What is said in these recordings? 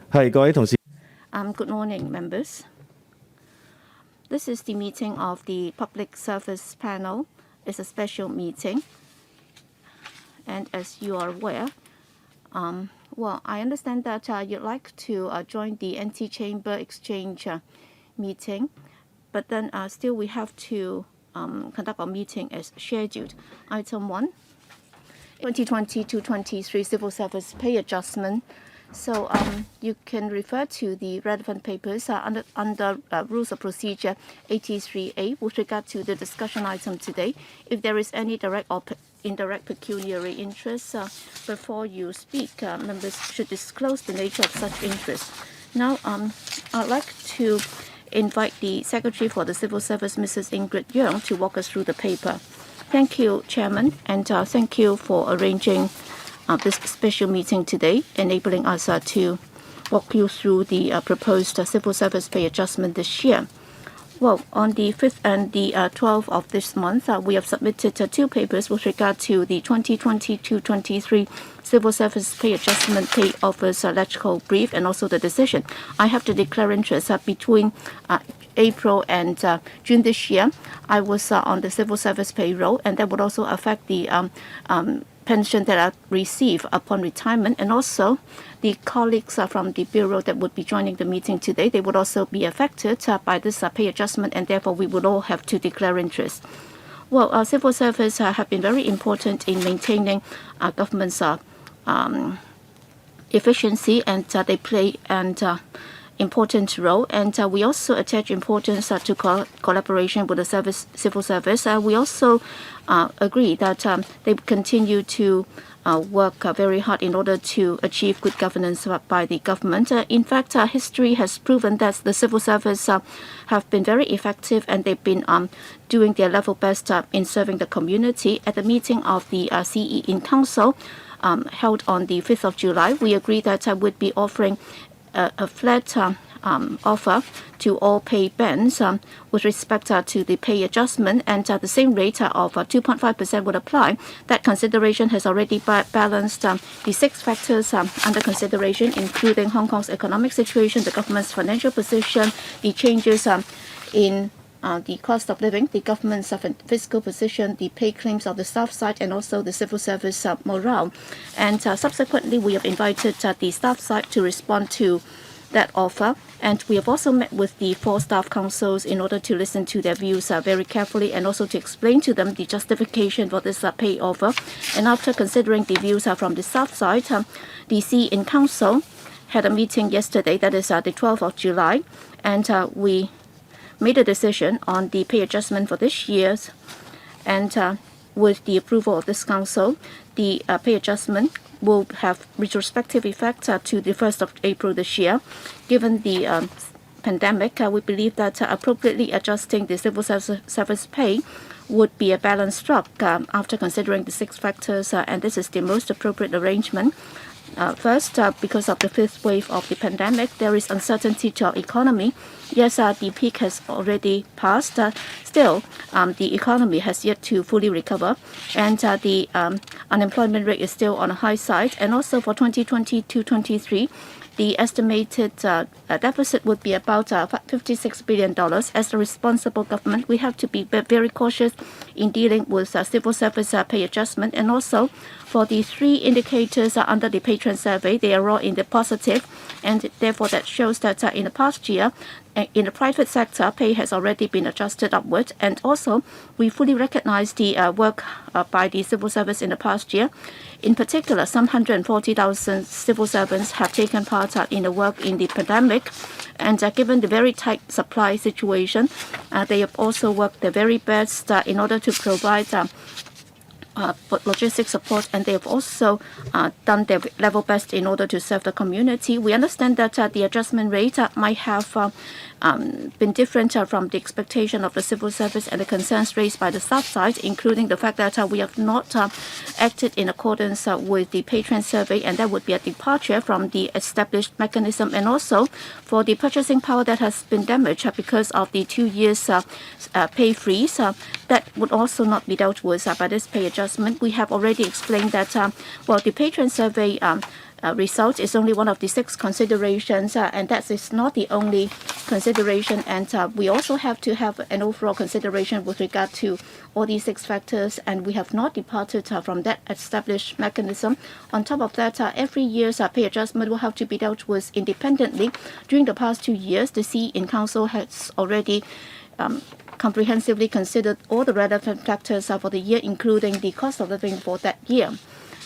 Good morning, members. This is the meeting of the Public Service Panel. It's a special meeting. And as you are aware, I understand that you'd like to join the anti-chamber exchange meeting, but then still we have to conduct our meeting as scheduled. Item 1, 2020-23 Civil Service Pay Adjustment. So you can refer to the relevant papers under Rules of Procedure 83A with regard to the discussion item today. If there is any direct or indirect pecuniary interest, before you speak, members should disclose the nature of such interest. Now, I'd like to invite the Secretary for the Civil Service, Mrs. Ingrid Yeung, to walk us through the paper. Thank you, Chairman, and thank you for arranging this special meeting today, enabling us to walk you through the proposed civil service pay adjustment this year. Well, on the 5th and the 12th of this month, we have submitted two papers with regard to the 2022-23 Civil Service Pay Adjustment Pay Office electrical brief and also the decision. I have to declare interest between April and June this year. I was on the civil service payroll, and that would also affect the pension that I receive upon retirement, and also the colleagues from the Bureau that would be joining the meeting today, they would also be affected by this pay adjustment, and therefore we would all have to declare interest. Well, civil service have been very important in maintaining government's efficiency, and they play an important role, and we also attach importance to collaboration with the civil service. We also agree that they continue to work very hard in order to achieve good governance by the government. In fact, history has proven that the civil service have been very effective, and they've been doing their level best in serving the community. At the meeting of the CE in Council held on the 5th of July, we agreed that I would be offering a flat offer to all pay bands with respect to the pay adjustment, and the same rate of 2.5% would apply. That consideration has already balanced the 6 factors under consideration, including Hong Kong's economic situation, the government's financial position, the changes in the cost of living, the government's fiscal position, the pay claims of the staff side, and also the civil service morale. And subsequently, we have invited the staff side to respond to that offer, and we have also met with the 4 staff councils in order to listen to their views very carefully, and also to explain to them the justification for this pay offer. And after considering the views from the staff side, the CE in Council had a meeting yesterday, that is the 12th of July, and we made a decision on the pay adjustment for this year's, and with the approval of this council, the pay adjustment will have retrospective effect to the 1st of April this year. Given the pandemic, we believe that appropriately adjusting the civil service pay would be a balanced struck after considering the 6 factors, and this is the most appropriate arrangement. First, because of the 5th wave of the pandemic, there is uncertainty to our economy. Yes, the peak has already passed. Still, the economy has yet to fully recover, and the unemployment rate is still on a high side. And also for 2022-23, the estimated deficit would be about $56 billion. As a responsible government, we have to be very cautious in dealing with civil service pay adjustment. And also, for the 3 indicators under the patron survey, they are all in the positive, and therefore that shows that in the past year, in the private sector, pay has already been adjusted upward. And also, we fully recognize the work by the civil service in the past year. In particular, some 140,000 civil servants have taken part in the work in the pandemic. And given the very tight supply situation, they have also worked their very best in order to provide logistic support, and they have also done their level best in order to serve the community. We understand that the adjustment rate might have been different from the expectation of the civil service and the concerns raised by the staff side, including the fact that we have not acted in accordance with the patron survey, and that would be a departure from the established mechanism, and also for the purchasing power that has been damaged because of the 2 years pay freeze. That would also not be dealt with by this pay adjustment. We have already explained that, the patron survey result is only one of the 6 considerations, and that is not the only consideration. And we also have to have an overall consideration with regard to all these 6 factors, and we have not departed from that established mechanism. On top of that, every year's pay adjustment will have to be dealt with independently. During the past 2 years, the C in Council has already comprehensively considered all the relevant factors for the year, including the cost of living for that year.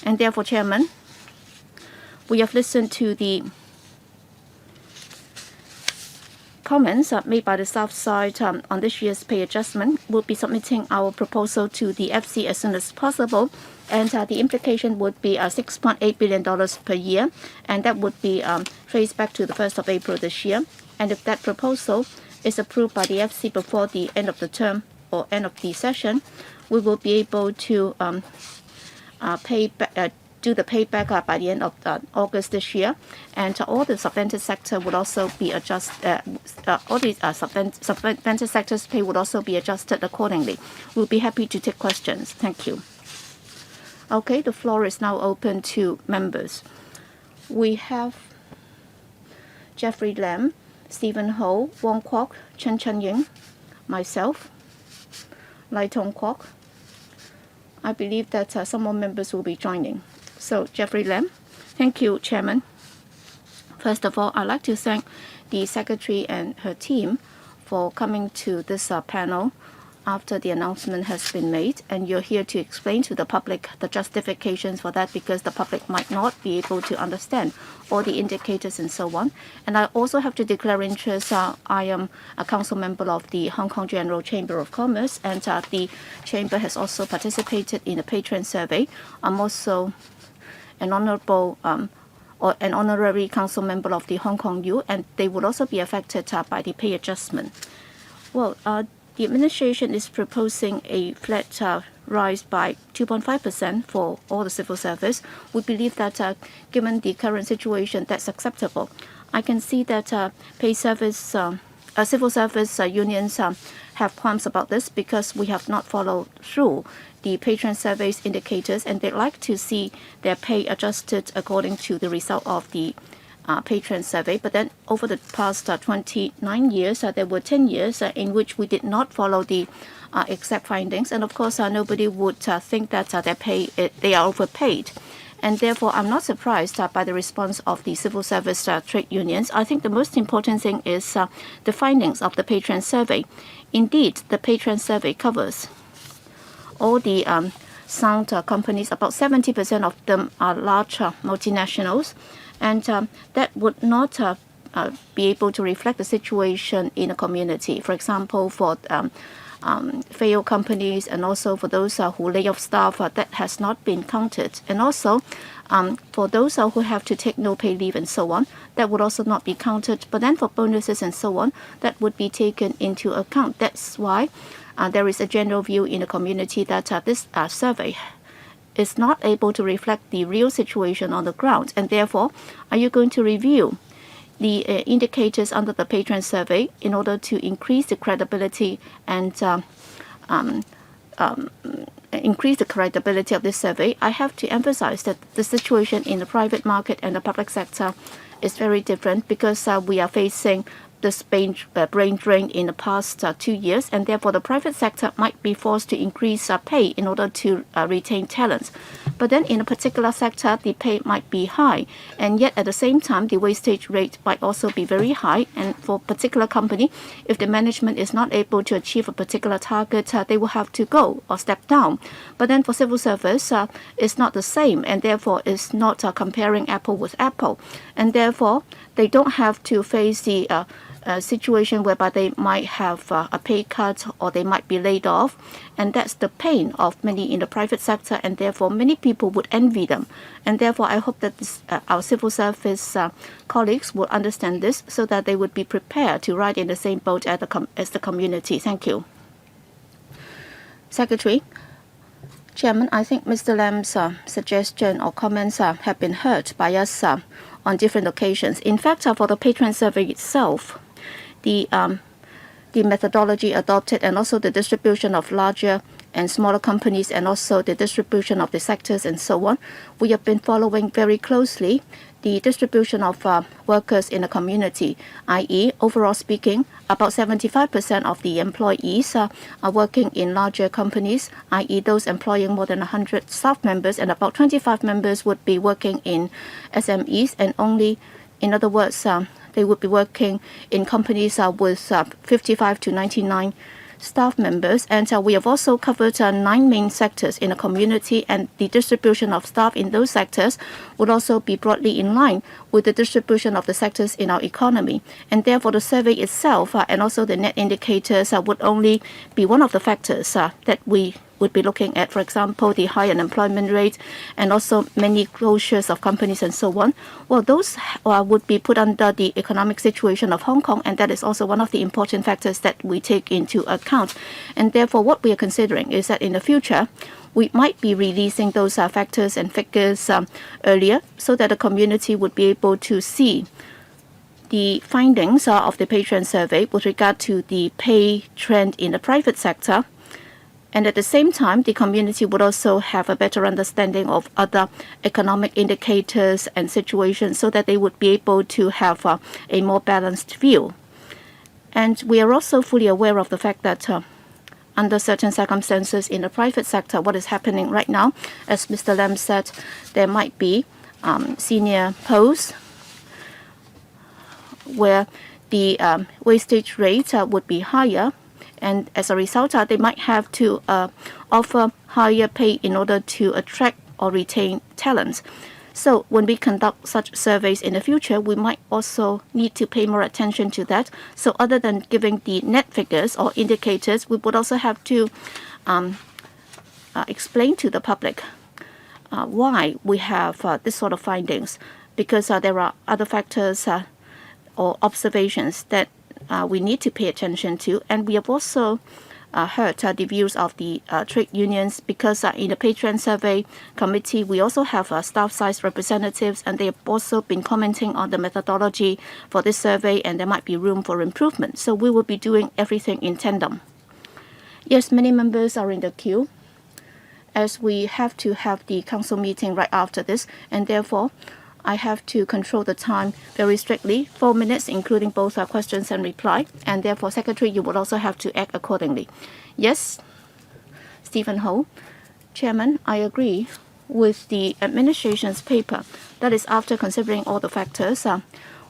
And therefore, Chairman, we have listened to the comments made by the South side on this year's pay adjustment. We'll be submitting our proposal to the FC as soon as possible, and the implication would be $6.8 billion per year, and that would be traced back to the 1st of April this year. And if that proposal is approved by the FC before the end of the term or end of the session, we will be able to do the payback by the end of August this year, and all the subvented sector would also be adjusted. All the subvented sector's pay would also be adjusted accordingly. We'll be happy to take questions. Thank you. Okay, the floor is now open to members. We have Jeffrey Lam, Stephen Ho, Wong Kwok, Chen Chen-ying, myself, Lai Tong Kwok. I believe that some more members will be joining. So, Jeffrey Lam. Thank you, Chairman. First of all, I'd like to thank the Secretary and her team for coming to this panel after the announcement has been made, and you're here to explain to the public the justifications for that, because the public might not be able to understand all the indicators and so on. And I also have to declare interest. I am a council member of the Hong Kong General Chamber of Commerce, and the Chamber has also participated in a patron survey. I'm also an honorable or an honorary council member of the Hong Kong U, and they would also be affected by the pay adjustment. Well, the administration is proposing a flat rise by 2.5% for all the civil service. We believe that given the current situation, that's acceptable. I can see that civil service unions have qualms about this because we have not followed through the patron survey's indicators, and they'd like to see their pay adjusted according to the result of the patron survey. But then over the past 29 years, there were 10 years in which we did not follow the exact findings, and of course nobody would think that they are overpaid. And therefore, I'm not surprised by the response of the civil service trade unions. I think the most important thing is the findings of the patron survey. Indeed, the patron survey covers all the sound companies. About 70% of them are large multinationals, and that would not be able to reflect the situation in a community. For example, for failed companies, and also for those who lay off staff, that has not been counted. And also for those who have to take no pay leave and so on, that would also not be counted. But then for bonuses and so on, that would be taken into account. That's why there is a general view in the community that this survey is not able to reflect the real situation on the ground. And therefore, are you going to review the indicators under the patron survey in order to increase the credibility and increase the credibility of this survey? I have to emphasize that the situation in the private market and the public sector is very different, because we are facing this brain drain in the past 2 years, and therefore the private sector might be forced to increase pay in order to retain talents. But then in a particular sector, the pay might be high, and yet at the same time, the wastage rate might also be very high. And for a particular company, if the management is not able to achieve a particular target, they will have to go or step down. But then for civil service, it's not the same, and therefore it's not comparing apple with apple. And therefore, they don't have to face the situation whereby they might have a pay cut or they might be laid off, and that's the pain of many in the private sector, and therefore many people would envy them. And therefore I hope that our civil service colleagues will understand this, so that they would be prepared to ride in the same boat as the community. Thank you. Secretary. Chairman, I think Mr. Lam's suggestion or comments have been heard by us on different occasions. In fact, for the patron survey itself, the methodology adopted and also the distribution of larger and smaller companies, and also the distribution of the sectors and so on. We have been following very closely the distribution of workers in the community, i.e., overall speaking, about 75% of the employees are working in larger companies, i.e., those employing more than 100 staff members, and about 25 members would be working in SMEs, and only, in other words, they would be working in companies with 55 to 99 staff members. And we have also covered 9 main sectors in the community, and the distribution of staff in those sectors would also be broadly in line with the distribution of the sectors in our economy. And therefore, the survey itself and also the net indicators would only be one of the factors that we would be looking at, for example, the high unemployment rate and also many closures of companies and so on. Well, those would be put under the economic situation of Hong Kong, and that is also one of the important factors that we take into account. And therefore, what we are considering is that in the future, we might be releasing those factors and figures earlier so that the community would be able to see the findings of the pay trend survey with regard to the pay trend in the private sector. And at the same time, the community would also have a better understanding of other economic indicators and situations so that they would be able to have a more balanced view. And we are also fully aware of the fact that under certain circumstances in the private sector, what is happening right now, as Mr. Lam said, there might be senior posts where the wastage rate would be higher. And as a result, they might have to offer higher pay in order to attract or retain talent. So when we conduct such surveys in the future, we might also need to pay more attention to that. So other than giving the net figures or indicators, we would also have to explain to the public why we have this sort of findings, because there are other factors or observations that we need to pay attention to. And we have also heard the views of the trade unions, because in the pay trend survey committee, we also have staff size representatives, and they have also been commenting on the methodology for this survey, and there might be room for improvement. So we will be doing everything in tandem. Yes, many members are in the queue, as we have to have the council meeting right after this, and therefore I have to control the time very strictly, 4 minutes, including both questions and reply. And therefore, Secretary, you will also have to act accordingly. Yes, Stephen Ho. Chairman, I agree with the administration's paper. That is, after considering all the factors,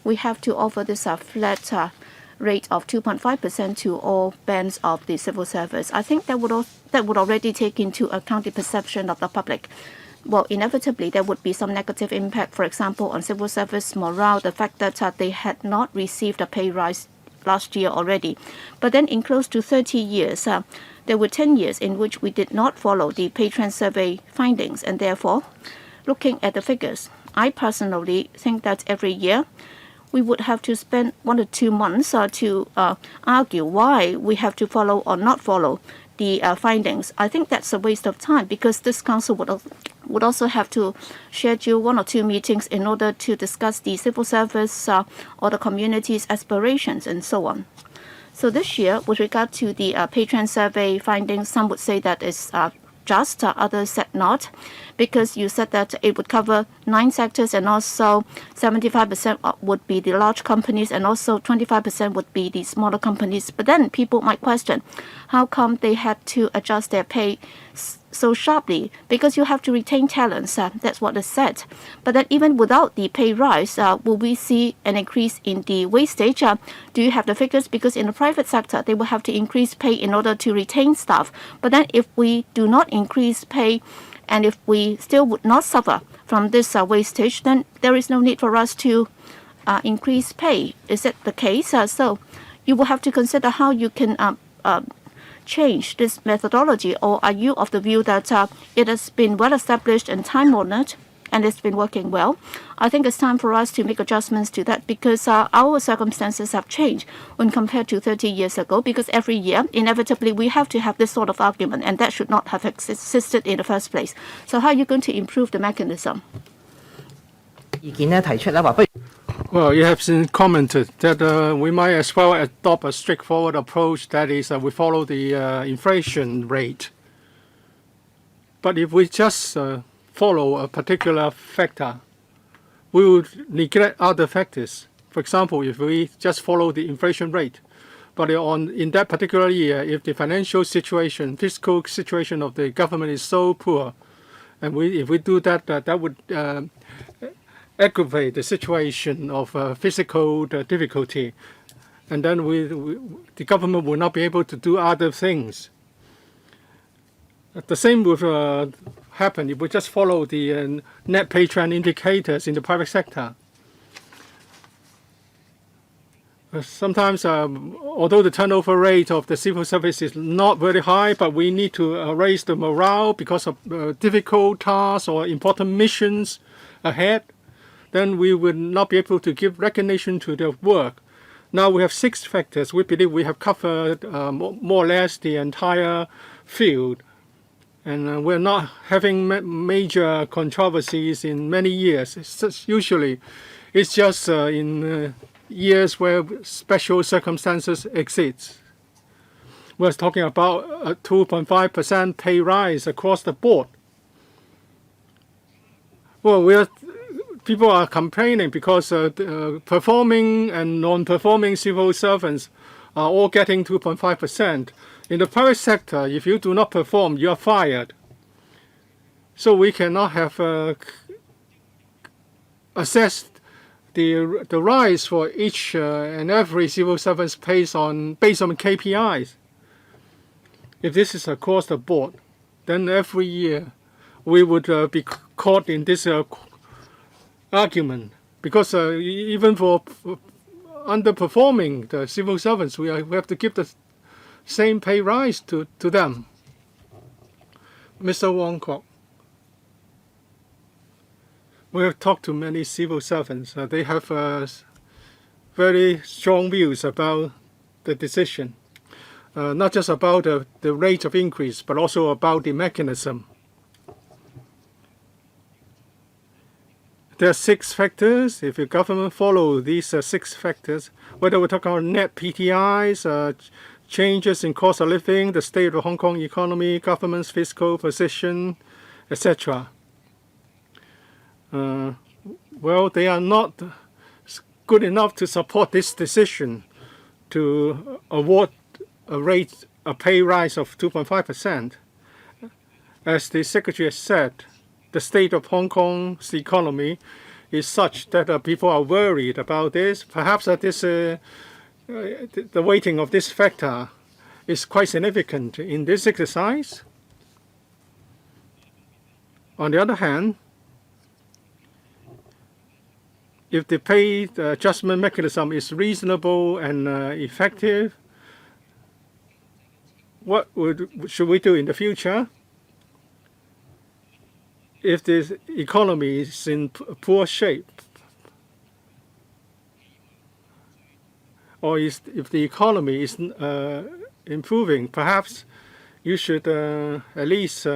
we have to offer this flat rate of 2.5% to all bands of the civil service. I think that would already take into account the perception of the public. Well, inevitably, there would be some negative impact, for example, on civil service morale, the fact that they had not received a pay rise last year already. But then in close to 30 years, there were 10 years in which we did not follow the pay trend survey findings. And therefore, looking at the figures, I personally think that every year we would have to spend 1 or 2 months to argue why we have to follow or not follow the findings. I think that's a waste of time, because this council would also have to schedule 1 or 2 meetings in order to discuss the civil service or the community's aspirations and so on. So this year, with regard to the pay trend survey findings, some would say that it's just, others said not, because you said that it would cover 9 sectors, and also 75% would be the large companies, and also 25% would be the smaller companies. But then people might question, how come they had to adjust their pay so sharply? Because you have to retain talents, that's what is said. But then even without the pay rise, will we see an increase in the wastage? Do you have the figures? Because in the private sector, they will have to increase pay in order to retain staff. But then if we do not increase pay, and if we still would not suffer from this wastage, then there is no need for us to increase pay. Is that the case? So you will have to consider how you can change this methodology, or are you of the view that it has been well established and time-honored and it's been working well? I think it's time for us to make adjustments to that, because our circumstances have changed when compared to 30 years ago, because every year, inevitably, we have to have this sort of argument, and that should not have existed in the first place. So how are you going to improve the mechanism? Well, you have since commented that we might as well adopt a straightforward approach, that is, we follow the inflation rate But if we just follow a particular factor, we would neglect other factors. For example, if we just follow the inflation rate, but in that particular year, if the financial situation, fiscal situation of the government is so poor, and if we do that, that would aggravate the situation of physical difficulty, and then the government will not be able to do other things. The same would happen if we just follow the net pay trend indicators in the private sector. Sometimes, although the turnover rate of the civil service is not very high, but we need to raise the morale because of difficult tasks or important missions ahead, then we will not be able to give recognition to their work. Now we have 6 factors. We believe we have covered more or less the entire field. And we're not having major controversies in many years. Usually, it's just in years where special circumstances exist. We're talking about a 2.5% pay rise across the board. Well, people are complaining because performing and non-performing civil servants are all getting 2.5%. In the private sector, if you do not perform, you are fired. So we cannot have assessed the rise for each and every civil servant based on KPIs. If this is across the board, then every year we would be caught in this argument, because even for underperforming the civil servants, we have to give the same pay rise to them. Mr. Wong Kok, we have talked to many civil servants. They have very strong views about the decision, not just about the rate of increase, but also about the mechanism. There are 6 factors. If the government follow these 6 factors, whether we're talking about net PTIs, changes in cost of living, the state of the Hong Kong economy, government's fiscal position, etc. Well, they are not good enough to support this decision to award a pay rise of 2.5%. As the Secretary has said, the state of Hong Kong's economy is such that people are worried about this. Perhaps the weighting of this factor is quite significant in this exercise. On the other hand, if the pay adjustment mechanism is reasonable and effective, what should we do in the future? If the economy is in poor shape, or if the economy is improving, perhaps you should at least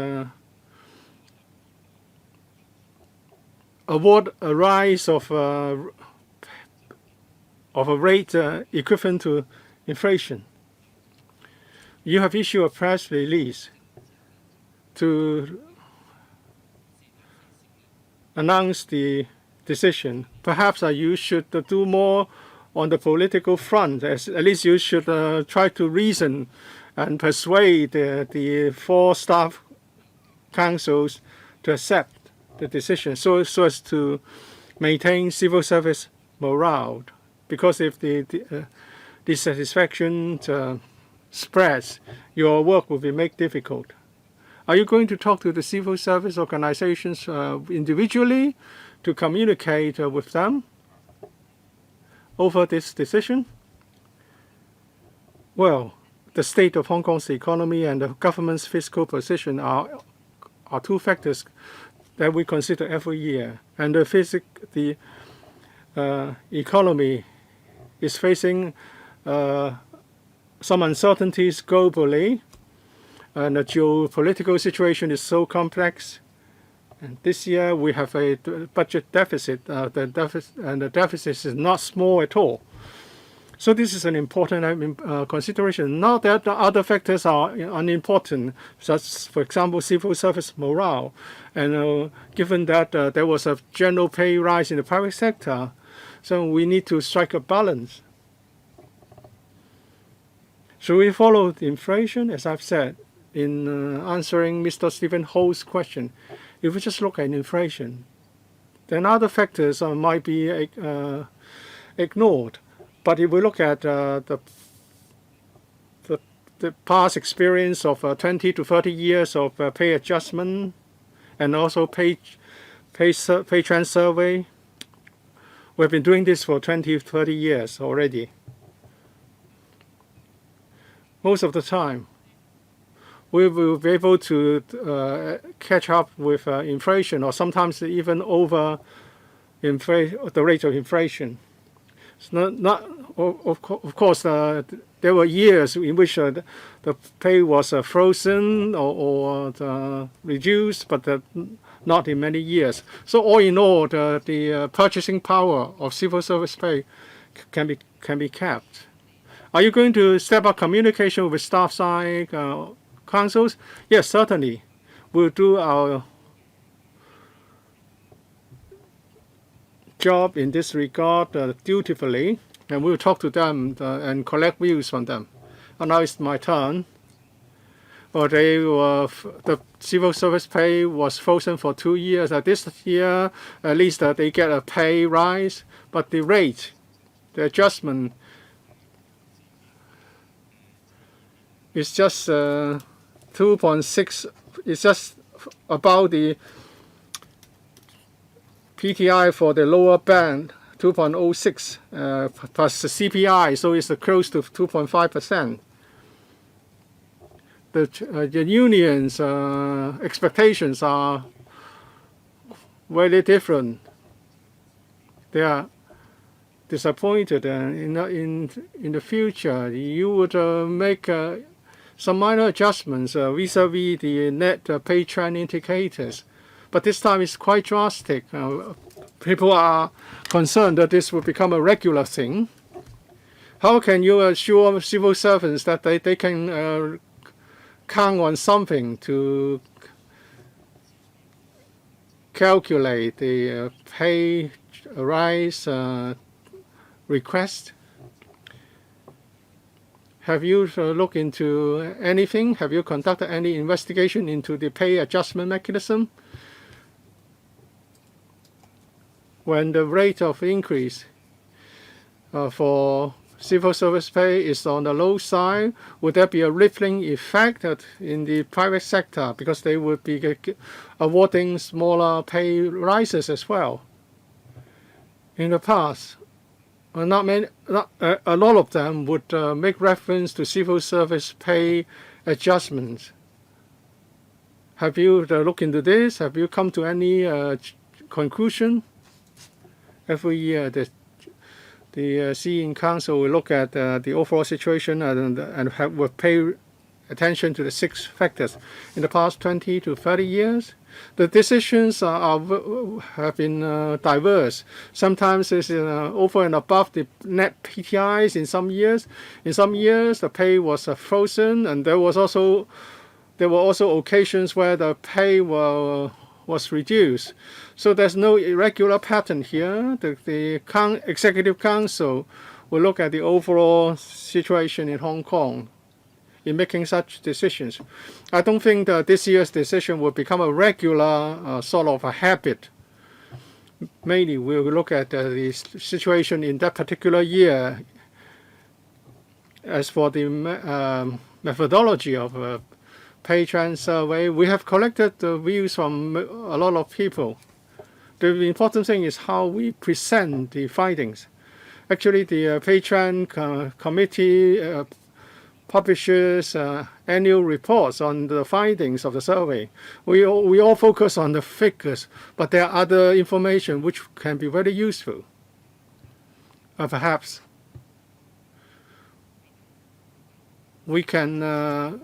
award a rise of a rate equivalent to inflation. You have issued a press release to announce the decision. Perhaps you should do more on the political front. At least you should try to reason and persuade the 4 staff councils to accept the decision, so as to maintain civil service morale. Because if the dissatisfaction spreads, your work will be made difficult. Are you going to talk to the civil service organizations individually to communicate with them over this decision? Well, the state of Hong Kong's economy and the government's fiscal position are 2 factors that we consider every year. And the economy is facing some uncertainties globally, and the geopolitical situation is so complex. And this year we have a budget deficit, and the deficit is not small at all. So this is an important consideration. Not that the other factors are unimportant, such, for example, civil service morale. And given that there was a general pay rise in the private sector, so we need to strike a balance. Should we follow the inflation, as I've said, in answering Mr. Stephen Ho's question? If we just look at inflation, then other factors might be ignored. But if we look at the past experience of 20 to 30 years of pay adjustment and also pay trend survey, we've been doing this for 20, 30 years already. Most of the time, we will be able to catch up with inflation, or sometimes even over the rate of inflation. It's of course, there were years in which the pay was frozen or reduced, but not in many years. So all in all, the purchasing power of civil service pay can be kept. Are you going to step up communication with staff side councils? Yes, certainly. We'll do our job in this regard dutifully, and we'll talk to them and collect views from them. And now it's my turn. Well, the civil service pay was frozen for 2 years. This year, at least they get a pay rise, but the rate, the adjustment, is just 2.6. It's just about the PTI for the lower band, 2.06 plus the CPI, so it's close to 2.5%. The union's expectations are very different. They are disappointed, and in the future you would make some minor adjustments vis-a-vis the net pay trend indicators. But this time it's quite drastic. People are concerned that this will become a regular thing. How can you assure civil servants that they can count on something to calculate the pay rise request? Have you looked into anything? Have you conducted any investigation into the pay adjustment mechanism? When the rate of increase for civil service pay is on the low side, would there be a rippling effect in the private sector, because they would be awarding smaller pay rises as well? In the past, a lot of them would make reference to civil service pay adjustments. Have you looked into this? Have you come to any conclusion? Every year, the CE Council will look at the overall situation and will pay attention to the 6 factors. In the past 20 to 30 years, the decisions have been diverse. Sometimes it's over and above the net PTIs in some years. In some years, the pay was frozen, and there were also occasions where the pay was reduced. So there's no irregular pattern here. The Executive Council will look at the overall situation in Hong Kong in making such decisions. I don't think that this year's decision will become a regular sort of a habit. Mainly we will look at the situation in that particular year. As for the methodology of pay trend survey, we have collected the views from a lot of people. The important thing is how we present the findings. Actually, the pay trend committee publishes annual reports on the findings of the survey. We all focus on the figures, but there are other information which can be very useful. Perhaps we can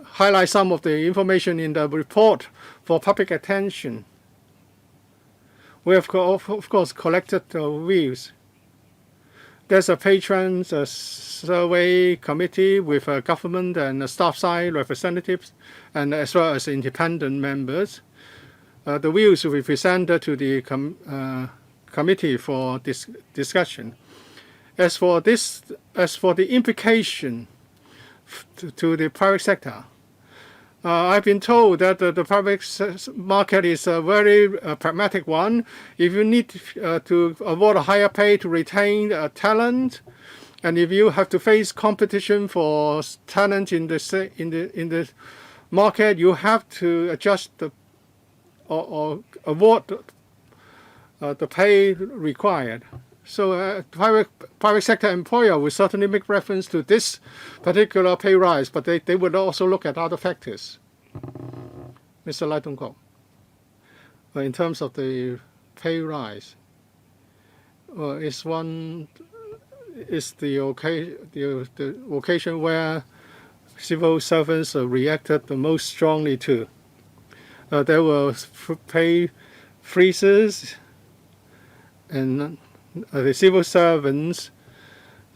highlight some of the information in the report for public attention. We have, of course, collected views, there's a patron survey committee with government and staff side representatives, and as well as independent members. The views will be presented to the committee for discussion. As for the implication to the private sector, I've been told that the private market is a very pragmatic one. If you need to award a higher pay to retain talent, and if you have to face competition for talent in the market, you have to adjust or award the pay required. So private sector employer will certainly make reference to this particular pay rise, but they would also look at other factors. Mr. Lai Tung Kok, in terms of the pay rise, is the occasion where civil servants reacted the most strongly to. There were pay freezes, and the civil servants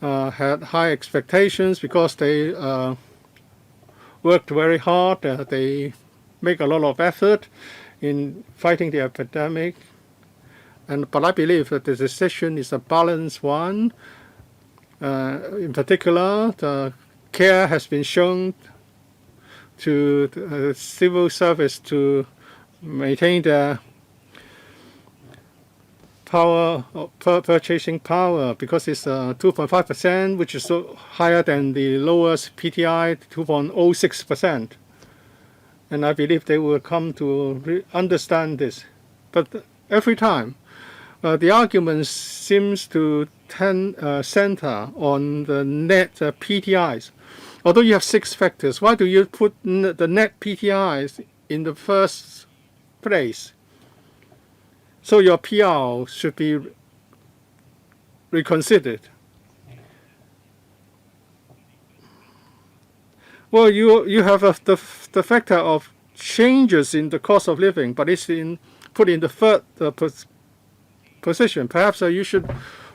had high expectations because they worked very hard. They make a lot of effort in fighting the epidemic. But I believe that the decision is a balanced one. In particular, the care has been shown to the civil service to maintain their purchasing power, because it's 2.5%, which is so higher than the lowest PTI, 2.06%. And I believe they will come to understand this. But every time, the argument seems to center on the net PTIs. Although you have 6 factors, why do you put the net PTIs in the first place? So your PR should be reconsidered. Well, you have the factor of changes in the cost of living, but it's put in the third position. Perhaps you should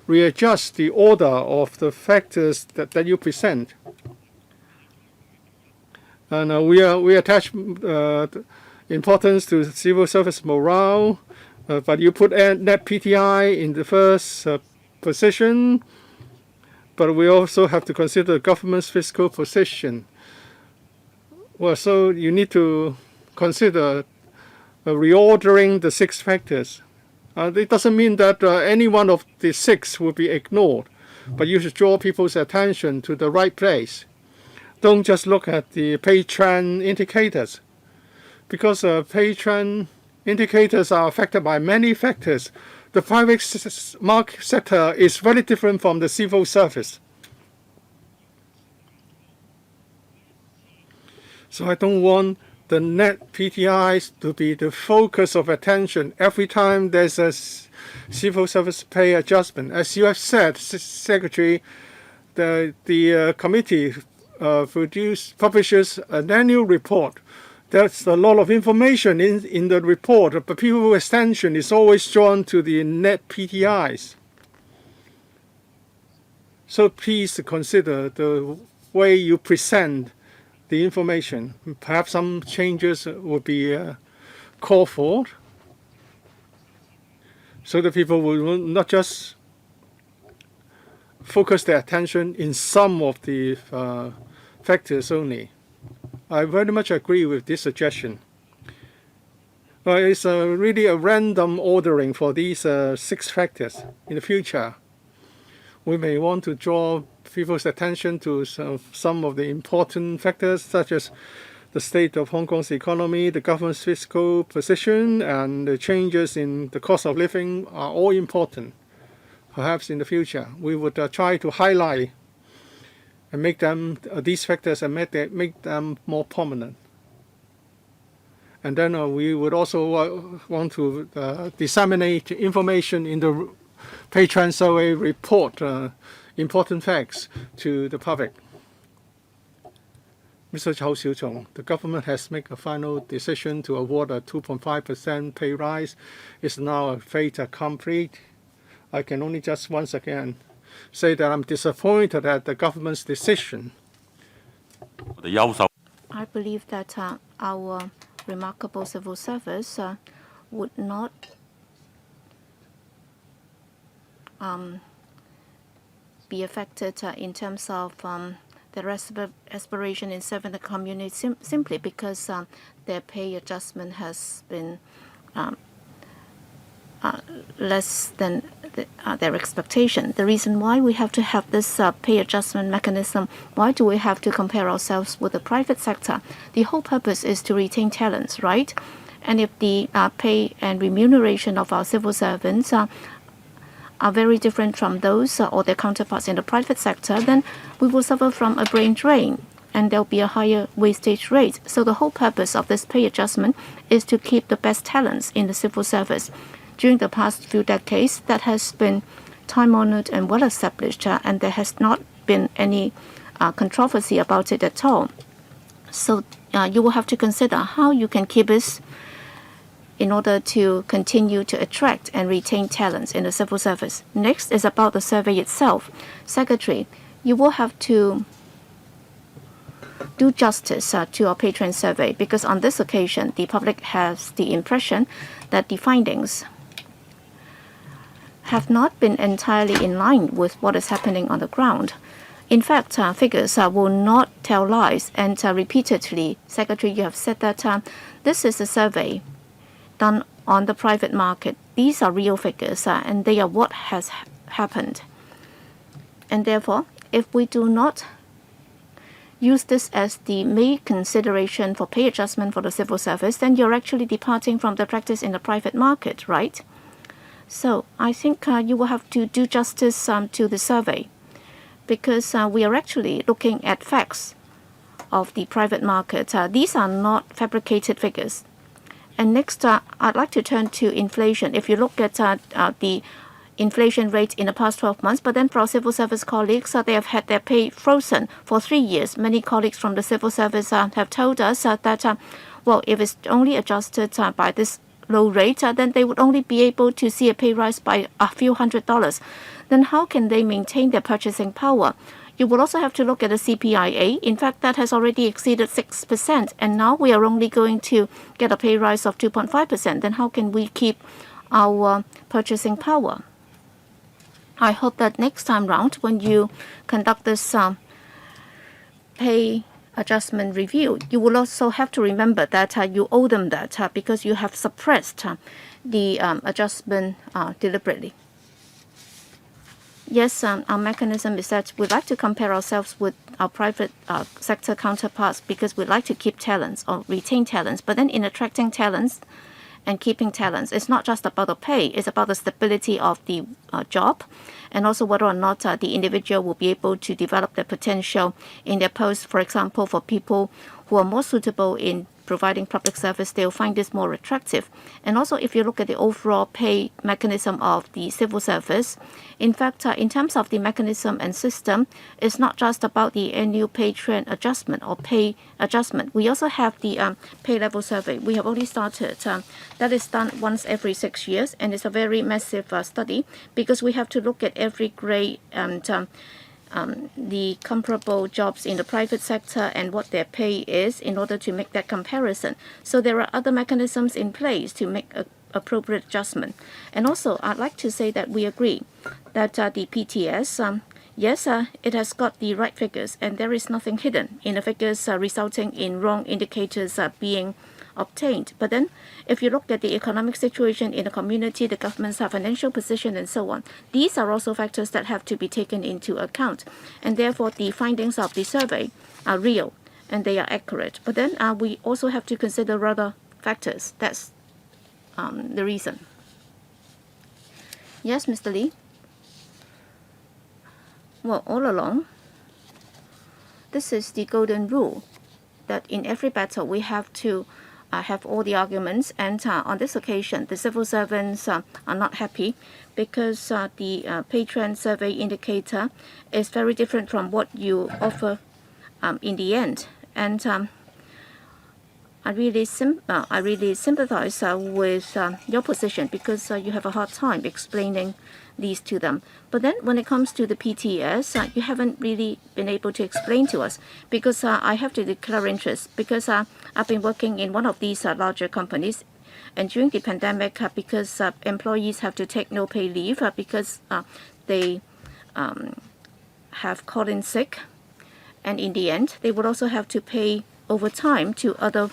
readjust the order of the factors that you present. And we attach importance to civil service morale, but you put net PTI in the first position. But we also have to consider the government's fiscal position. Well, so you need to consider reordering the 6 factors. It doesn't mean that any one of the 6 will be ignored, but you should draw people's attention to the right place. Don't just look at the pay trend indicators, because pay trend indicators are affected by many factors. The private market sector is very different from the civil service. So I don't want the net PTIs to be the focus of attention every time there's a civil service pay adjustment. As you have said, Secretary, the committee publishes an annual report. There's a lot of information in the report, but people's attention is always drawn to the net PTIs. So please consider the way you present the information. Perhaps some changes would be called for, so that people will not just focus their attention in some of the factors only. I very much agree with this suggestion. It's really a random ordering for these 6 factors. In the future, we may want to draw people's attention to some of the important factors, such as the state of Hong Kong's economy, the government's fiscal position, and the changes in the cost of living are all important. Perhaps in the future, we would try to highlight and make them these factors and make them more prominent. And then we would also want to disseminate information in the pay trend survey report, important facts to the public. Mr. Chow Siu-chung, the government has made a final decision to award a 2.5% pay rise. It's now a fait accompli. I can only just once again say that I'm disappointed at the government's decision. I believe that our remarkable civil service would not be affected in terms of their aspiration in serving the community simply because their pay adjustment has been less than their expectation. The reason why we have to have this pay adjustment mechanism, why do we have to compare ourselves with the private sector? The whole purpose is to retain talents, right? And if the pay and remuneration of our civil servants are very different from those or their counterparts in the private sector, then we will suffer from a brain drain and there'll be a higher wastage rate. So the whole purpose of this pay adjustment is to keep the best talents in the civil service. During the past few decades, that has been time-honored and well-established, and there has not been any controversy about it at all. So you will have to consider how you can keep it in order to continue to attract and retain talents in the civil service. Next is about the survey itself. Secretary, you will have to do justice to our patron survey, because on this occasion, the public has the impression that the findings have not been entirely in line with what is happening on the ground. In fact, figures will not tell lies, and repeatedly, Secretary, you have said that this is a survey done on the private market. These are real figures, and they are what has happened. And therefore, if we do not use this as the main consideration for pay adjustment for the civil service, then you're actually departing from the practice in the private market, right? So I think you will have to do justice to the survey, because we are actually looking at facts of the private market. These are not fabricated figures. And next, I'd like to turn to inflation. If you look at the inflation rate in the past 12 months, but then for our civil service colleagues, they have had their pay frozen for 3 years. Many colleagues from the civil service have told us that, well, if it's only adjusted by this low rate, then they would only be able to see a pay rise by a few $100s. Then how can they maintain their purchasing power? You will also have to look at the CPIA. In fact, that has already exceeded 6%, and now we are only going to get a pay rise of 2.5%. Then how can we keep our purchasing power? I hope that next time round, when you conduct this pay adjustment review, you will also have to remember that you owe them that because you have suppressed the adjustment deliberately. Yes, our mechanism is that we like to compare ourselves with our private sector counterparts because we like to keep talents or retain talents. But then in attracting talents and keeping talents, it's not just about the pay, it's about the stability of the job, and also whether or not the individual will be able to develop their potential in their post. For example, for people who are more suitable in providing public service, they'll find this more attractive. And also, if you look at the overall pay mechanism of the civil service, in fact, in terms of the mechanism and system, it's not just about the annual pay trend adjustment or pay adjustment. We also have the pay level survey. We have already started. That is done once every 6 years, and it's a very massive study because we have to look at every grade and the comparable jobs in the private sector and what their pay is in order to make that comparison. So there are other mechanisms in place to make an appropriate adjustment. And also, I'd like to say that we agree that the PTS, yes, it has got the right figures, and there is nothing hidden in the figures resulting in wrong indicators being obtained. But then, if you look at the economic situation in the community, the government's financial position, and so on, these are also factors that have to be taken into account. And therefore, the findings of the survey are real and they are accurate. But then we also have to consider other factors. That's the reason. Yes, Mr. Lee? Well, all along, this is the golden rule that in every battle we have to have all the arguments, and on this occasion the civil servants are not happy because the pay trend survey indicator is very different from what you offer in the end. And I really sympathize with your position because you have a hard time explaining these to them. But then when it comes to the PTS, you haven't really been able to explain to us because I have to declare interest because I've been working in one of these larger companies. And during the pandemic, because employees have to take no pay leave because they have called in sick, and in the end, they would also have to pay overtime to other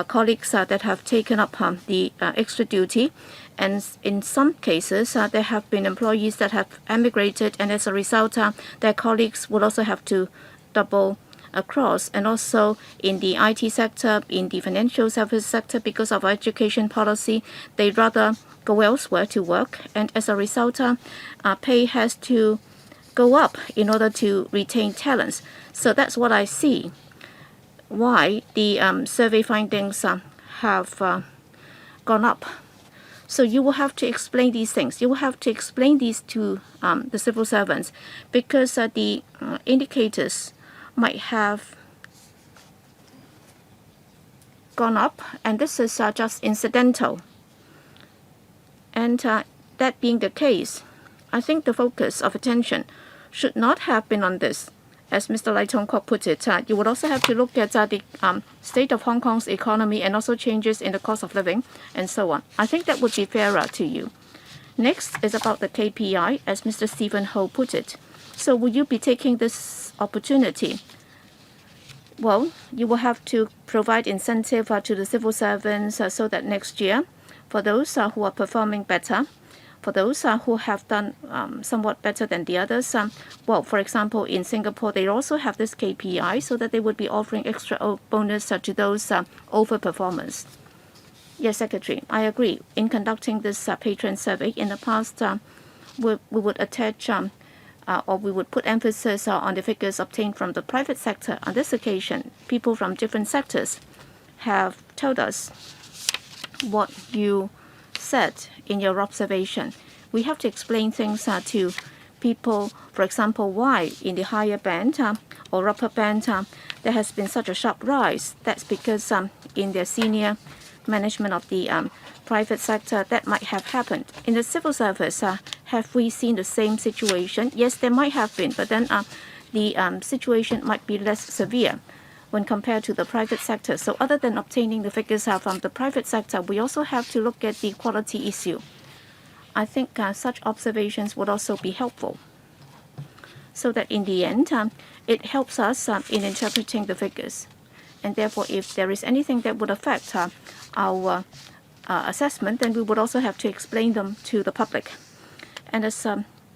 colleagues that have taken up the extra duty. And in some cases, there have been employees that have emigrated, and as a result, their colleagues will also have to double across. And also in the IT sector, in the financial service sector, because of our education policy, they rather go elsewhere to work. And as a result, pay has to go up in order to retain talents. So that's what I see why the survey findings have gone up. So you will have to explain these things. You will have to explain these to the civil servants because the indicators might have gone up, and this is just incidental. And that being the case, I think the focus of attention should not have been on this. As Mr. Lai Tong-kwok put it, you would also have to look at the state of Hong Kong's economy and also changes in the cost of living and so on. I think that would be fairer to you. Next is about the KPI, as Mr. Stephen Ho put it. So will you be taking this opportunity? Well, you will have to provide incentive to the civil servants so that next year, for those who are performing better, for those who have done somewhat better than the others, well, for example, in Singapore, they also have this KPI so that they would be offering extra bonus to those overperformers. Yes, Secretary, I agree. In conducting this patron survey in the past, we would attach or we would put emphasis on the figures obtained from the private sector. On this occasion, people from different sectors have told us what you said in your observation. We have to explain things to people, for example, why in the higher band or upper band there has been such a sharp rise. That's because in their senior management of the private sector, that might have happened. In the civil service, have we seen the same situation? Yes, there might have been, but then the situation might be less severe when compared to the private sector. So other than obtaining the figures from the private sector, we also have to look at the quality issue. I think such observations would also be helpful so that in the end, it helps us in interpreting the figures. And therefore, if there is anything that would affect our assessment, then we would also have to explain them to the public. And as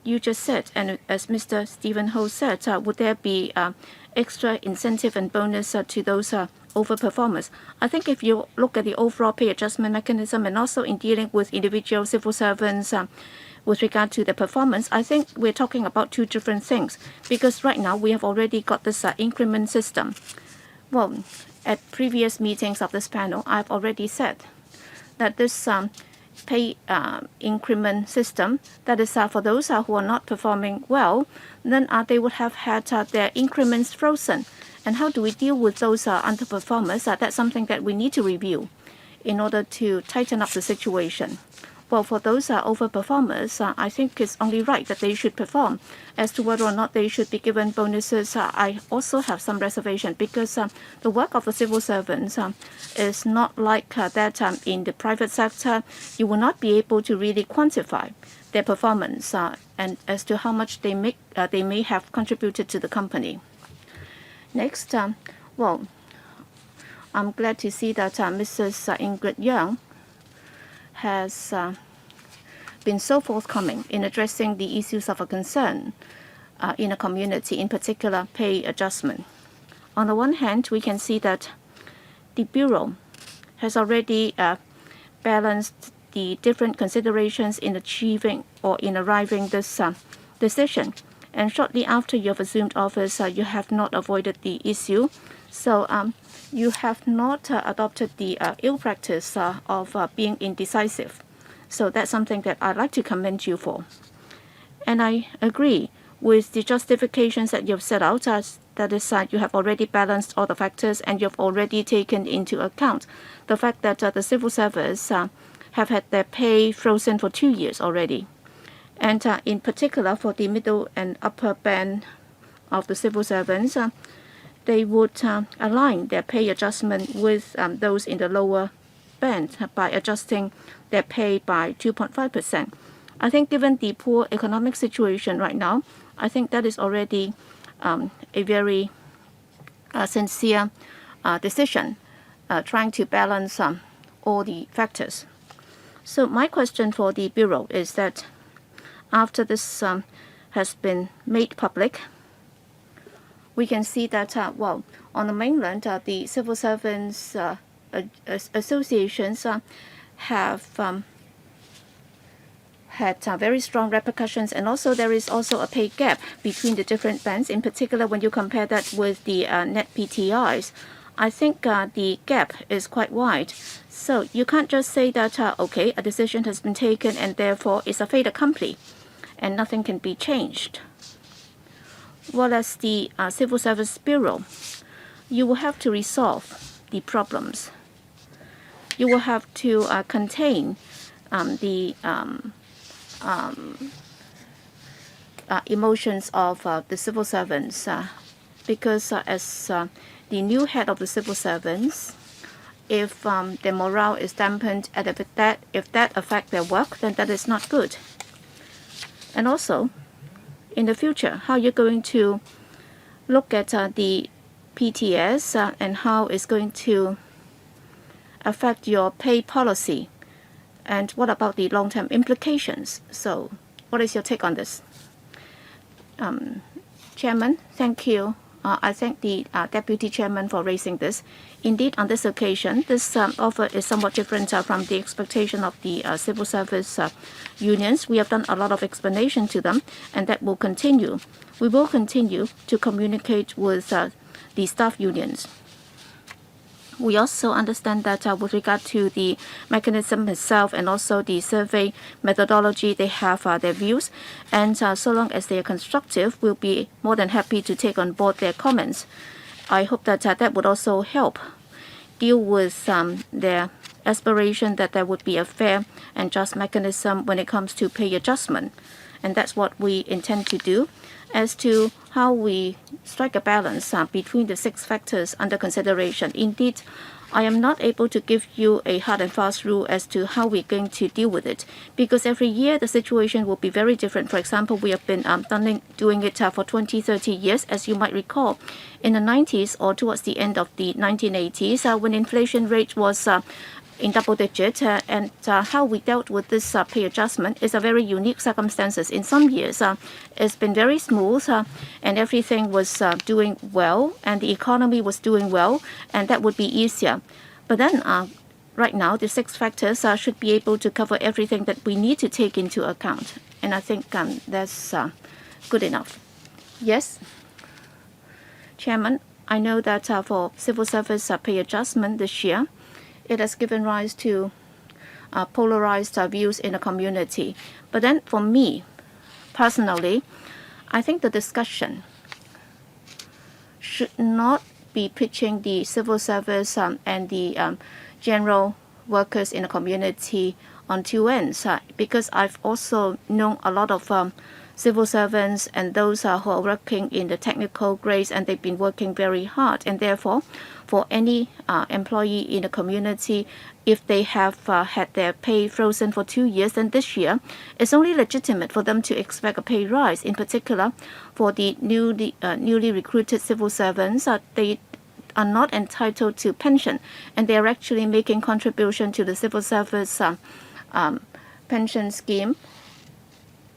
you just said, and as Mr. Stephen Ho said, would there be extra incentive and bonus to those overperformers? I think if you look at the overall pay adjustment mechanism and also in dealing with individual civil servants with regard to the performance, I think we're talking about two different things because right now we have already got this increment system. Well, at previous meetings of this panel, I've already said that this pay increment system, that is for those who are not performing well, then they would have had their increments frozen. And how do we deal with those underperformers? That's something that we need to review in order to tighten up the situation. Well, for those overperformers, I think it's only right that they should perform. As to whether or not they should be given bonuses, I also have some reservation because the work of the civil servants is not like that in the private sector. You will not be able to really quantify their performance and as to how much they may have contributed to the company. Next, well, I'm glad to see that Mrs. Ingrid Young has been so forthcoming in addressing the issues of a concern in a community, in particular pay adjustment. On the one hand, we can see that the Bureau has already balanced the different considerations in achieving or in arriving this decision. And shortly after you have assumed office, you have not avoided the issue. So you have not adopted the ill practice of being indecisive. So that's something that I'd like to commend you for. And I agree with the justifications that you've set out That is, you have already balanced all the factors and you've already taken into account the fact that the civil servants have had their pay frozen for 2 years already. And in particular, for the middle and upper band of the civil servants, they would align their pay adjustment with those in the lower band by adjusting their pay by 2.5%. I think given the poor economic situation right now, I think that is already a very sincere decision, trying to balance all the factors. So my question for the Bureau is that after this has been made public, we can see that, well, on the mainland, the civil servants associations have had very strong repercussions, and also there is also a pay gap between the different bands, in particular when you compare that with the net PTIs. I think the gap is quite wide. So you can't just say that, okay, a decision has been taken and therefore it's a fait accompli and nothing can be changed. Whereas the Civil Service Bureau, you will have to resolve the problems. You will have to contain the emotions of the civil servants, because as the new head of the civil servants, if their morale is dampened and if that affects their work, then that is not good. And also, in the future, how you're going to look at the PTS and how it's going to affect your pay policy, and what about the long-term implications? So what is your take on this? Chairman, thank you. I thank the Deputy Chairman for raising this. Indeed, on this occasion, this offer is somewhat different from the expectation of the civil service unions. We have done a lot of explanation to them, and that will continue. We will continue to communicate with the staff unions. We also understand that with regard to the mechanism itself and also the survey methodology, they have their views. And so long as they are constructive, we'll be more than happy to take on board their comments. I hope that that would also help deal with their aspiration that there would be a fair and just mechanism when it comes to pay adjustment. And that's what we intend to do. As to how we strike a balance between the 6 factors under consideration, indeed, I am not able to give you a hard and fast rule as to how we're going to deal with it, because every year the situation will be very different. For example, we have been doing it for 20, 30 years, as you might recall. In the 90s or towards the end of the 1980s, when inflation rate was in double digit, and how we dealt with this pay adjustment is a very unique circumstances. In some years, it's been very smooth, and everything was doing well, and the economy was doing well, and that would be easier. But then, right now, the 6 factors should be able to cover everything that we need to take into account, and I think that's good enough. Yes, Chairman, I know that for civil service pay adjustment this year, it has given rise to polarized views in the community. But then for me, personally, I think the discussion should not be pitching the civil service and the general workers in the community on 2 ends, because I've also known a lot of civil servants and those who are working in the technical grades, and they've been working very hard, and therefore for any employee in the community, if they have had their pay frozen for 2 years, then this year it's only legitimate for them to expect a pay rise. In particular, for the newly recruited civil servants, they are not entitled to pension, and they are actually making contribution to the civil service pension scheme.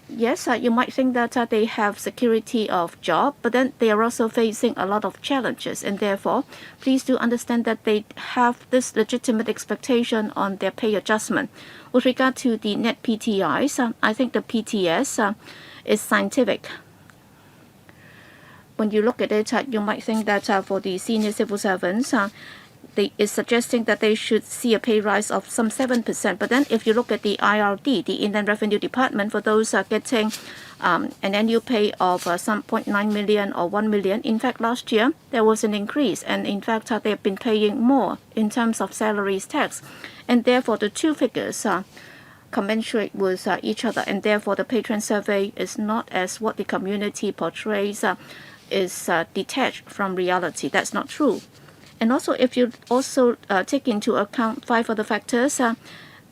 Yes, you might think that they have security of job, but then they are also facing a lot of challenges, and therefore, please do understand that they have this legitimate expectation on their pay adjustment. With regard to the net PTIs, I think the PTS is scientific. When you look at it, you might think that for the senior civil servants, is suggesting that they should see a pay rise of some 7%. But then if you look at the IRD, the Inland Revenue Department, for those getting an annual pay of some 0.9 million or 1 million, in fact, last year there was an increase. And in fact, they have been paying more in terms of salaries tax. And therefore, the two figures commensurate with each other. And therefore, the pay trend survey is not as what the community portrays, is detached from reality. That's not true. And also, if you also take into account 5 other factors,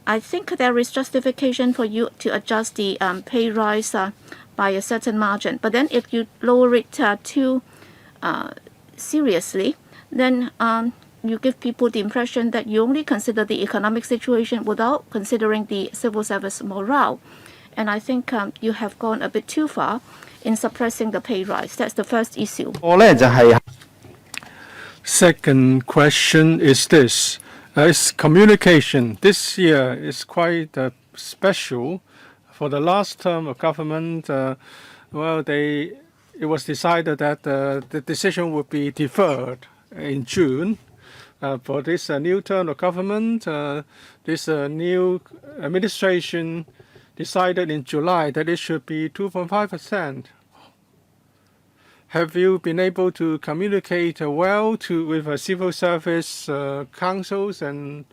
I think there is justification for you to adjust the pay rise by a certain margin. But then if you lower it too seriously, then you give people the impression that you only consider the economic situation without considering the civil service morale. And I think you have gone a bit too far in suppressing the pay rise. That's the first issue. Second question is this. It's communication. This year is quite special. For the last term of government, it was decided that the decision would be deferred in June. For this new term of government, this new administration decided in July that it should be 2.5%. Have you been able to communicate well with civil service councils and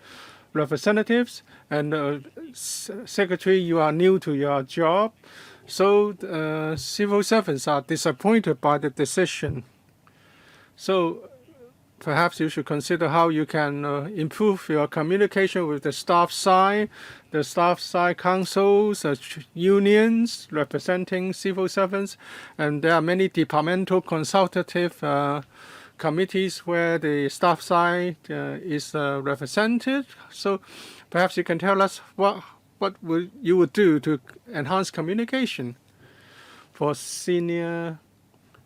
representatives? And Secretary, you are new to your job, so civil servants are disappointed by the decision. So perhaps you should consider how you can improve your communication with the staff side councils, unions representing civil servants, and there are many departmental consultative committees where the staff side is represented. So perhaps you can tell us what you would do to enhance communication for senior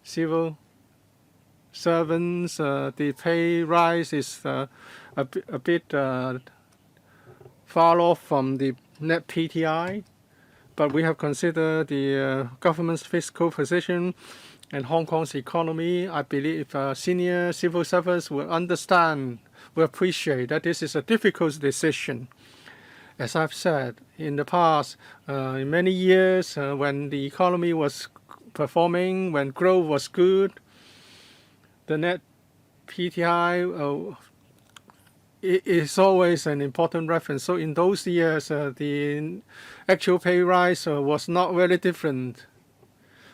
civil servants. The pay rise is a bit far off from the net PTI, but we have considered the government's fiscal position and Hong Kong's economy. I believe senior civil servants will understand, will appreciate that this is a difficult decision. As I've said, in the past, in many years, when the economy was performing, when growth was good, the net PTI is always an important reference. So in those years, the actual pay rise was not very different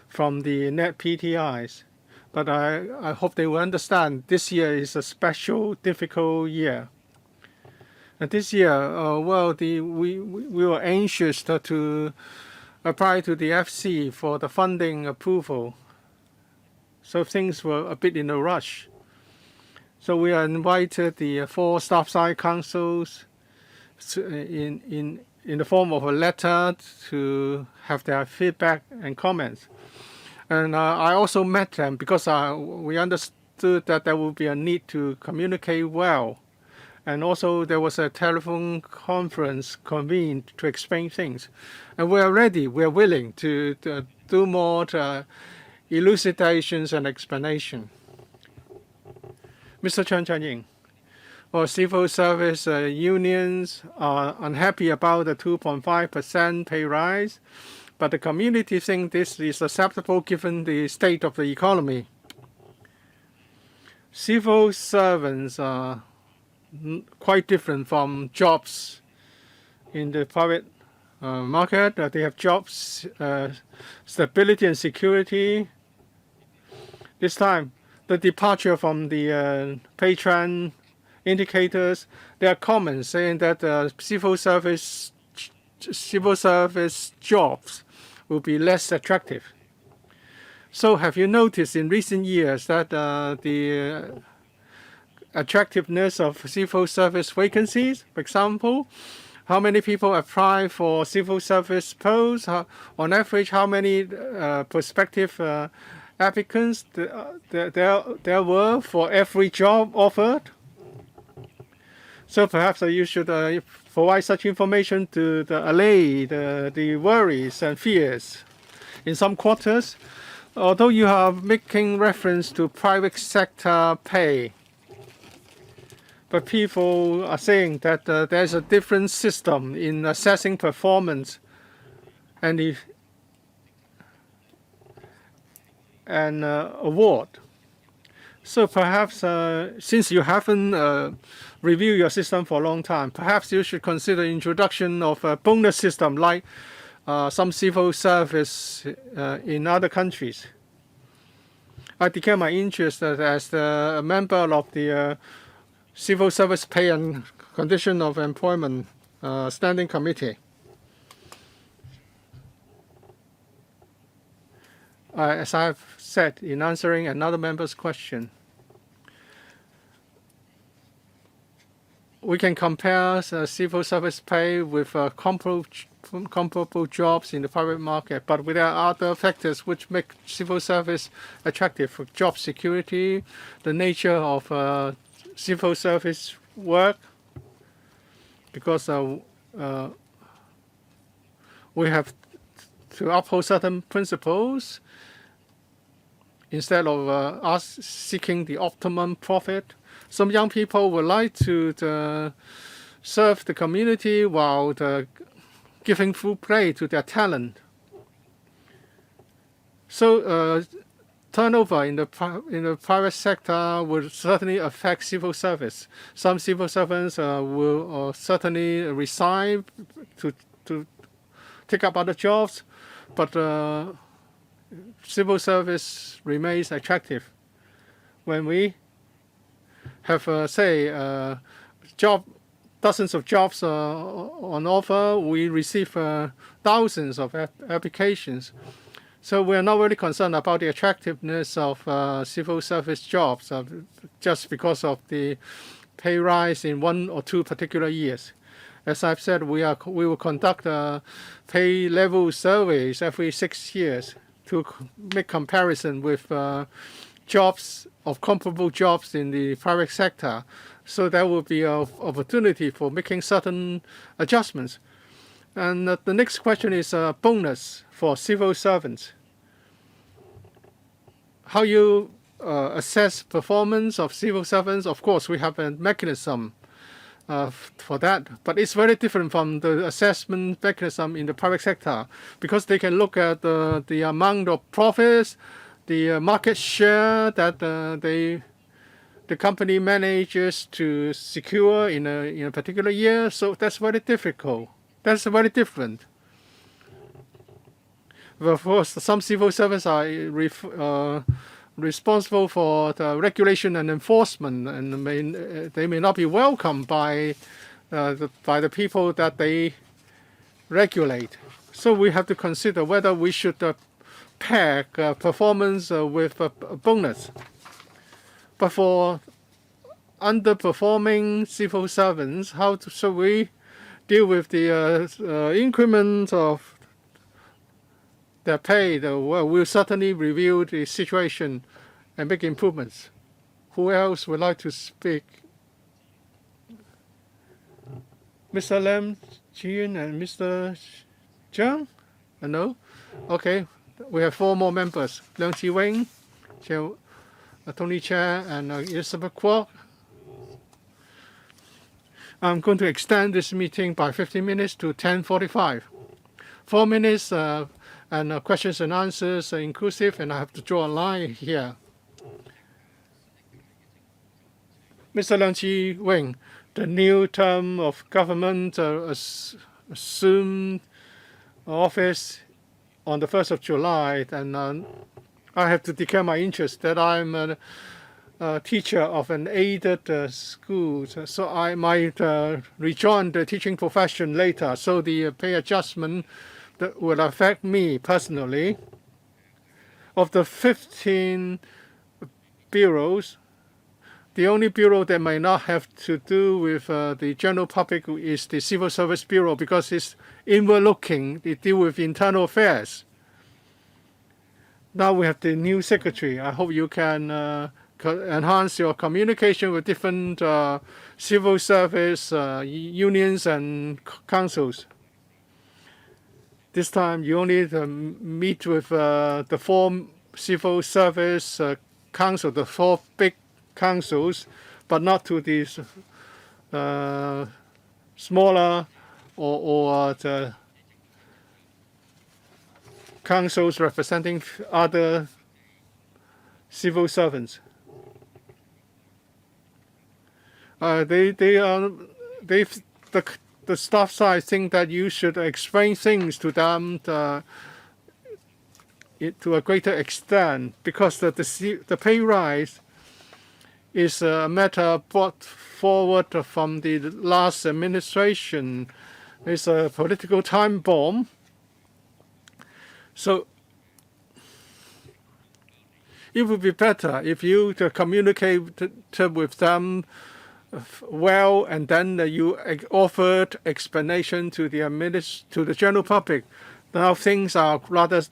from the net PTIs. But I hope they will understand this year is a special, difficult year. And this year, we were anxious to apply to the FC for the funding approval. So things were a bit in a rush. So we invited the 4 staff side councils in the form of a letter to have their feedback and comments. And I also met them because we understood that there would be a need to communicate well. And also there was a telephone conference convened to explain things. And we are ready, we are willing to do more elucidations and explanation. Mr. Chen Chunying, civil service unions are unhappy about the 2.5% pay rise, but the community think this is acceptable given the state of the economy. Civil servants are quite different from jobs in the private market. They have jobs, stability and security. This time, the departure from the pay trend indicators, there are comments saying that civil service jobs will be less attractive. So have you noticed in recent years that the attractiveness of civil service vacancies, for example, how many people apply for civil service posts? On average, how many prospective applicants there were for every job offered? So perhaps you should provide such information to allay the worries and fears. In some quarters, although you are making reference to private sector pay, But people are saying that there's a different system in assessing performance and award. So perhaps since you haven't reviewed your system for a long time, perhaps you should consider introduction of a bonus system like some civil service in other countries. I declare my interest as a member of the Civil Service Pay and Condition of Employment Standing Committee. As I've said in answering another member's question, we can compare civil service pay with comparable jobs in the private market, but there are other factors which make civil service attractive for job security, the nature of civil service work, because we have to uphold certain principles instead of us seeking the optimum profit. Some young people would like to serve the community while giving full play to their talent. So turnover in the private sector will certainly affect civil service. Some civil servants will certainly resign to take up other jobs, but civil service remains attractive. When we have, dozens of jobs on offer, we receive thousands of applications. So we're not really concerned about the attractiveness of civil service jobs just because of the pay rise in 1 or 2 particular years. As I've said, we will conduct pay level surveys every 6 years to make comparison with jobs of comparable jobs in the private sector. So there will be an opportunity for making certain adjustments. And the next question is a bonus for civil servants. How you assess performance of civil servants? Of course, we have a mechanism for that, but it's very different from the assessment mechanism in the private sector, because they can look at the amount of profits, the market share that the company manages to secure in a particular year. So that's very difficult. That's very different. Of course, some civil servants are responsible for the regulation and enforcement, and they may not be welcomed by the people that they regulate. So we have to consider whether we should pair performance with a bonus. But for underperforming civil servants, how should we deal with the increment of their pay? We'll certainly review the situation and make improvements. Who else would like to speak? Mr. Lam Chiyun and Mr. Zhang? No? Okay. We have 4 more members. Leung Chi Wing, Tony Chair, and Elizabeth Kwok. I'm going to extend this meeting by 15 minutes to 10:45. 4 minutes and questions and answers are inclusive, and I have to draw a line here. Mr. Leung Chi Wing, the new term of government assumed office on the 1st of July, and I have to declare my interest that I'm a teacher of an aided school, so I might rejoin the teaching profession later. So the pay adjustment that will affect me personally. Of the 15 bureaus, the only bureau that may not have to do with the general public is the Civil Service Bureau, because it's inward-looking. They deal with internal affairs. Now we have the new secretary. I hope you can enhance your communication with different civil service unions and councils. This time you only meet with the 4 civil service council, the 4 big councils, but not to the smaller or the councils representing other civil servants. The staff side think that you should explain things to them to a greater extent, because the pay rise is a matter brought forward from the last administration. It's a political time bomb. So it would be better if you communicate with them well, and then you offered explanation to the general public. Now things are rather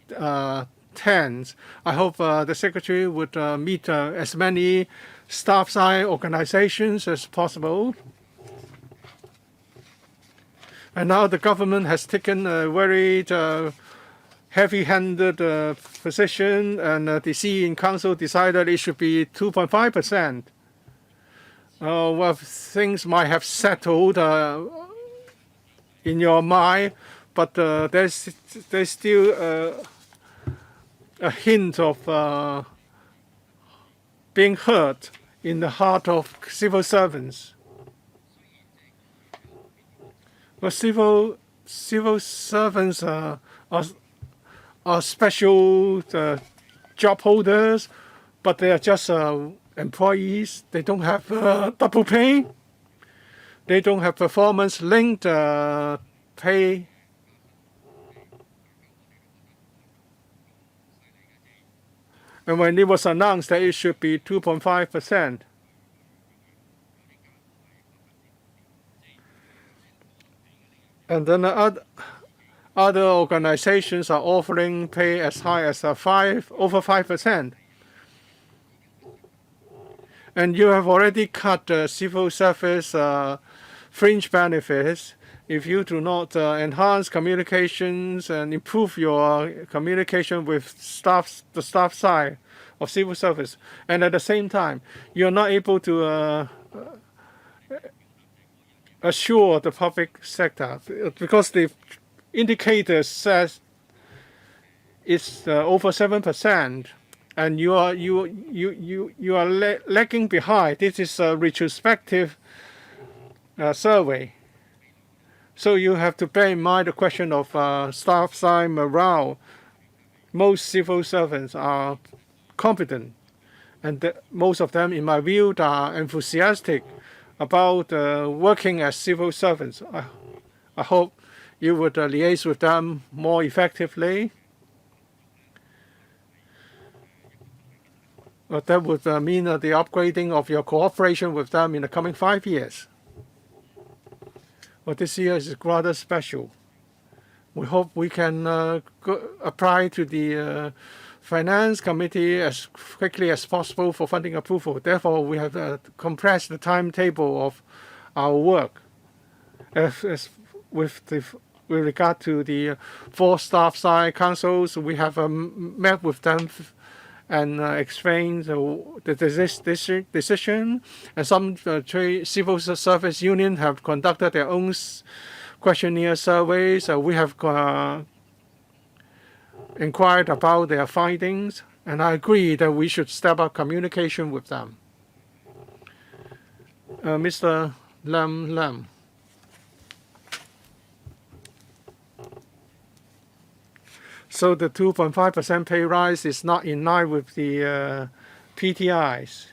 tense. I hope the Secretary would meet as many staff side organizations as possible. And now the government has taken a very heavy-handed position, and the CE Council decided it should be 2.5%. Well, things might have settled in your mind, but there's still a hint of being hurt in the heart of civil servants. Well, civil servants are special job holders, but they are just employees. They don't have double pay. They don't have performance-linked pay. And when it was announced that it should be 2.5%, and then other organizations are offering pay as high as over 5%. And you have already cut civil service fringe benefits. If you do not enhance communications and improve your communication with the staff side of civil service, and at the same time you're not able to assure the public sector, because the indicator says it's over 7%, and you are lagging behind. This is a retrospective survey, so you have to bear in mind the question of staff side morale. Most civil servants are competent, and most of them, in my view, are enthusiastic about working as civil servants. I hope you would liaise with them more effectively. But that would mean the upgrading of your cooperation with them in the coming 5 years. Well, this year is rather special. We hope we can apply to the Finance Committee as quickly as possible for funding approval. Therefore, we have compressed the timetable of our work. With regard to the 4 staff side councils, we have met with them and explained the decision. And some civil service unions have conducted their own questionnaire surveys. We have inquired about their findings, and I agree that we should step up communication with them. Mr. Lam. So the 2.5% pay rise is not in line with the PTIs.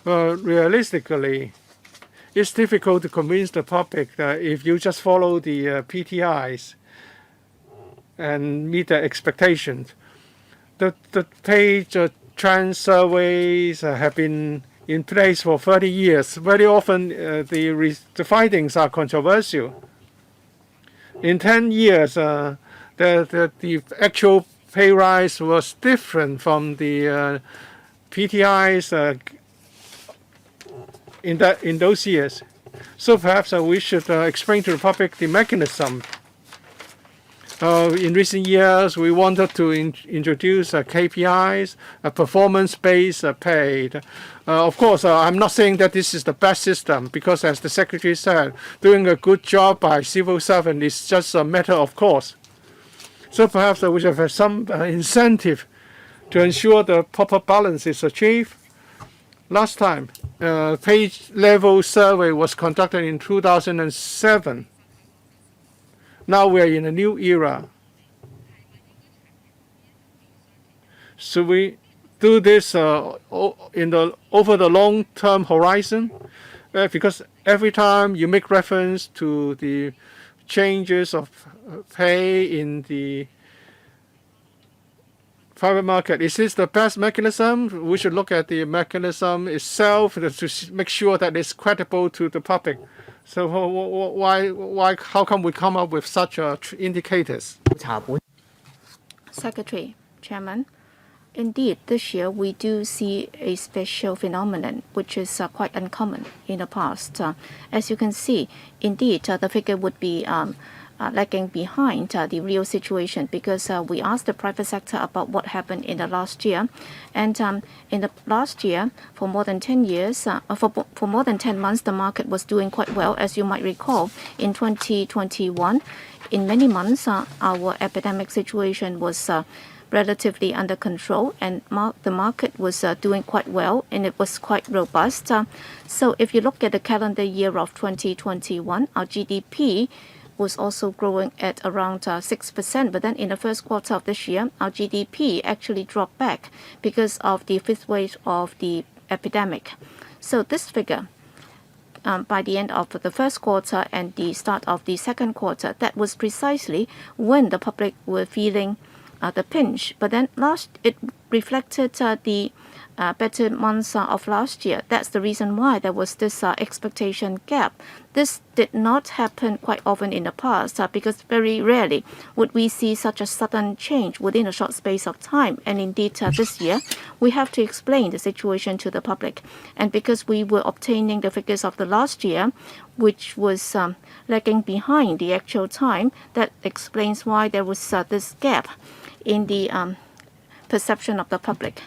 Realistically, it's difficult to convince the public that if you just follow the PTIs and meet the expectations. The pay trend surveys have been in place for 30 years. Very often the findings are controversial. In 10 years, the actual pay rise was different from the PTIs in those years. So perhaps we should explain to the public the mechanism. In recent years, we wanted to introduce KPIs, performance-based pay. Of course, I'm not saying that this is the best system because, as the Secretary said, doing a good job by civil servant is just a matter of course. So perhaps we should have some incentive to ensure the proper balance is achieved. Last time, pay level survey was conducted in 2007. Now we are in a new era. Should we do this over the long-term horizon? Because every time you make reference to the changes of pay in the private market, is this the best mechanism? We should look at the mechanism itself to make sure that it's credible to the public. So how come we come up with such indicators? Secretary, Chairman, indeed, this year we do see a special phenomenon which is quite uncommon in the past. As you can see, indeed, the figure would be lagging behind the real situation because we asked the private sector about what happened in the last year. And in the last year, for more than 10 years, for more than 10 months, the market was doing quite well. As you might recall, in 2021, in many months, our epidemic situation was relatively under control, and the market was doing quite well, and it was quite robust. So if you look at the calendar year of 2021, our GDP was also growing at around 6%. But then in the first quarter of this year, our GDP actually dropped back because of the fifth wave of the epidemic. So this figure, by the end of the first quarter and the start of the second quarter, that was precisely when the public were feeling the pinch. But then it reflected the better months of last year. That's the reason why there was this expectation gap. This did not happen quite often in the past because very rarely would we see such a sudden change within a short space of time. And indeed, this year, we have to explain the situation to the public. And because we were obtaining the figures of the last year, which was lagging behind the actual time, that explains why there was this gap in the perception of the public.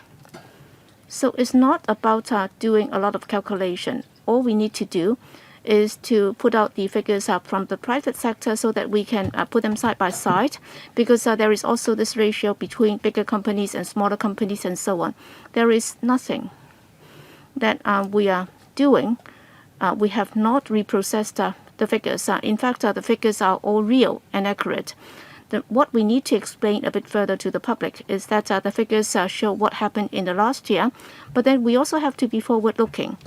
So it's not about doing a lot of calculation. All we need to do is to put out the figures from the private sector so that we can put them side by side, because there is also this ratio between bigger companies and smaller companies and so on. There is nothing that we are doing. We have not reprocessed the figures. In fact, the figures are all real and accurate. What we need to explain a bit further to the public is that the figures show what happened in the last year, but then we also have to be forward-looking.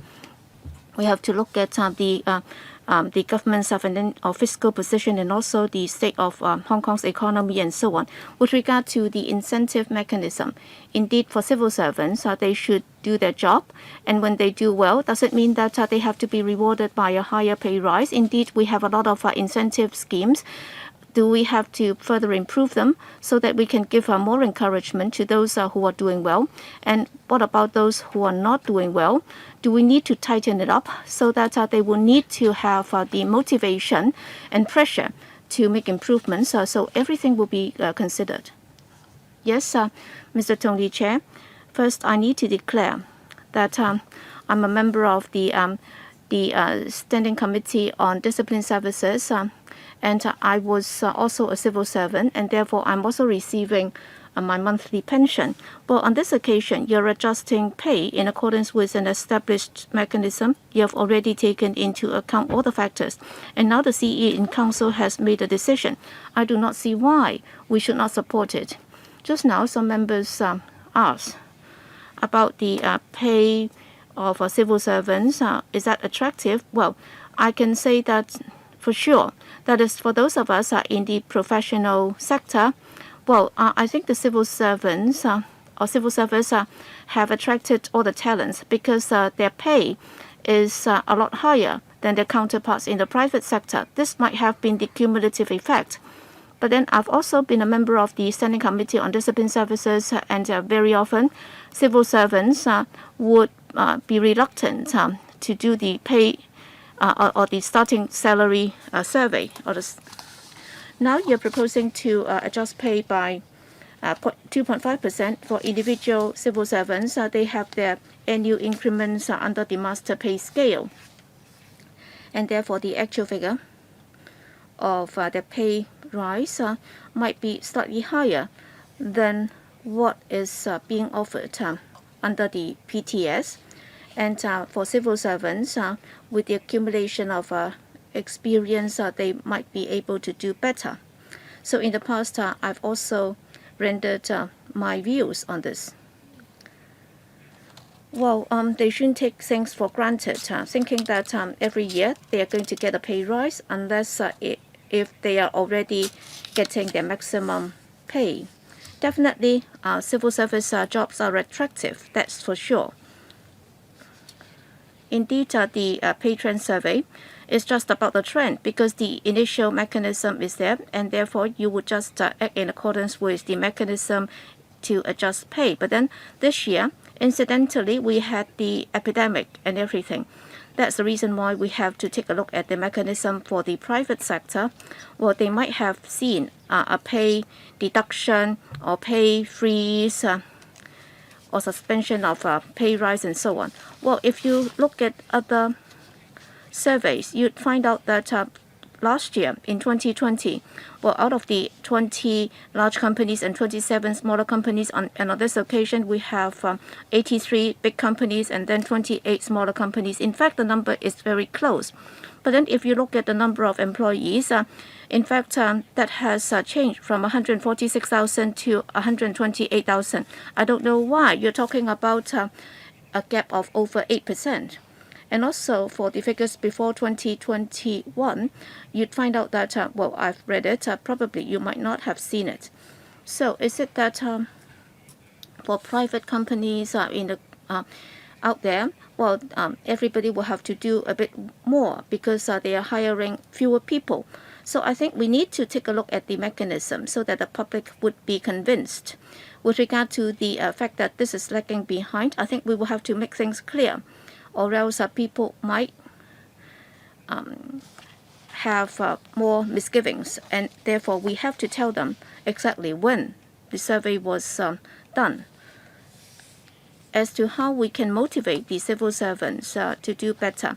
We have to look at the government's fiscal position and also the state of Hong Kong's economy and so on. With regard to the incentive mechanism, indeed, for civil servants, they should do their job, and when they do well, does it mean that they have to be rewarded by a higher pay rise? Indeed, we have a lot of incentive schemes. Do we have to further improve them so that we can give more encouragement to those who are doing well? And what about those who are not doing well? Do we need to tighten it up so that they will need to have the motivation and pressure to make improvements? So everything will be considered. Yes, Mr. Tony Chair. First, I need to declare that I'm a member of the Standing Committee on Discipline Services. And I was also a civil servant, and therefore I'm also receiving my monthly pension. But on this occasion, you're adjusting pay in accordance with an established mechanism. You have already taken into account all the factors. And now the CE in Council has made a decision. I do not see why we should not support it. Just now, some members asked about the pay of civil servants. Is that attractive? Well, I can say that for sure. That is, for those of us in the professional sector, well, I think the civil servants or civil service have attracted all the talents because their pay is a lot higher than their counterparts in the private sector. This might have been the cumulative effect. But then I've also been a member of the Standing Committee on Discipline Services, and very often civil servants would be reluctant to do the pay or the starting salary survey, Now you're proposing to adjust pay by 2.5% for individual civil servants. They have their annual increments under the master pay scale. And therefore, the actual figure of the pay rise might be slightly higher than what is being offered under the PTS. And for civil servants, with the accumulation of experience, they might be able to do better. So in the past, I've also rendered my views on this. Well, they shouldn't take things for granted, thinking that every year they are going to get a pay rise unless if they are already getting their maximum pay. Definitely, civil service jobs are attractive, that's for sure. Indeed, the pay trend survey is just about the trend because the initial mechanism is there, and therefore you would just act in accordance with the mechanism to adjust pay. But then this year, incidentally, we had the epidemic and everything. That's the reason why we have to take a look at the mechanism for the private sector. Well, they might have seen a pay deduction or pay freeze or suspension of pay rise and so on. Well, if you look at other surveys, you'd find out that last year in 2020, well, out of the 20 large companies and 27 smaller companies, and on this occasion we have 83 big companies and then 28 smaller companies. In fact, the number is very close. But then if you look at the number of employees, in fact, that has changed from 146,000 to 128,000. I don't know why. You're talking about a gap of over 8%. And also for the figures before 2021, you'd find out that, well, I've read it, probably you might not have seen it. So is it that for private companies out there, well, everybody will have to do a bit more because they are hiring fewer people. So I think we need to take a look at the mechanism so that the public would be convinced. With regard to the fact that this is lagging behind, I think we will have to make things clear, or else people might have more misgivings, and therefore we have to tell them exactly when the survey was done. As to how we can motivate the civil servants to do better,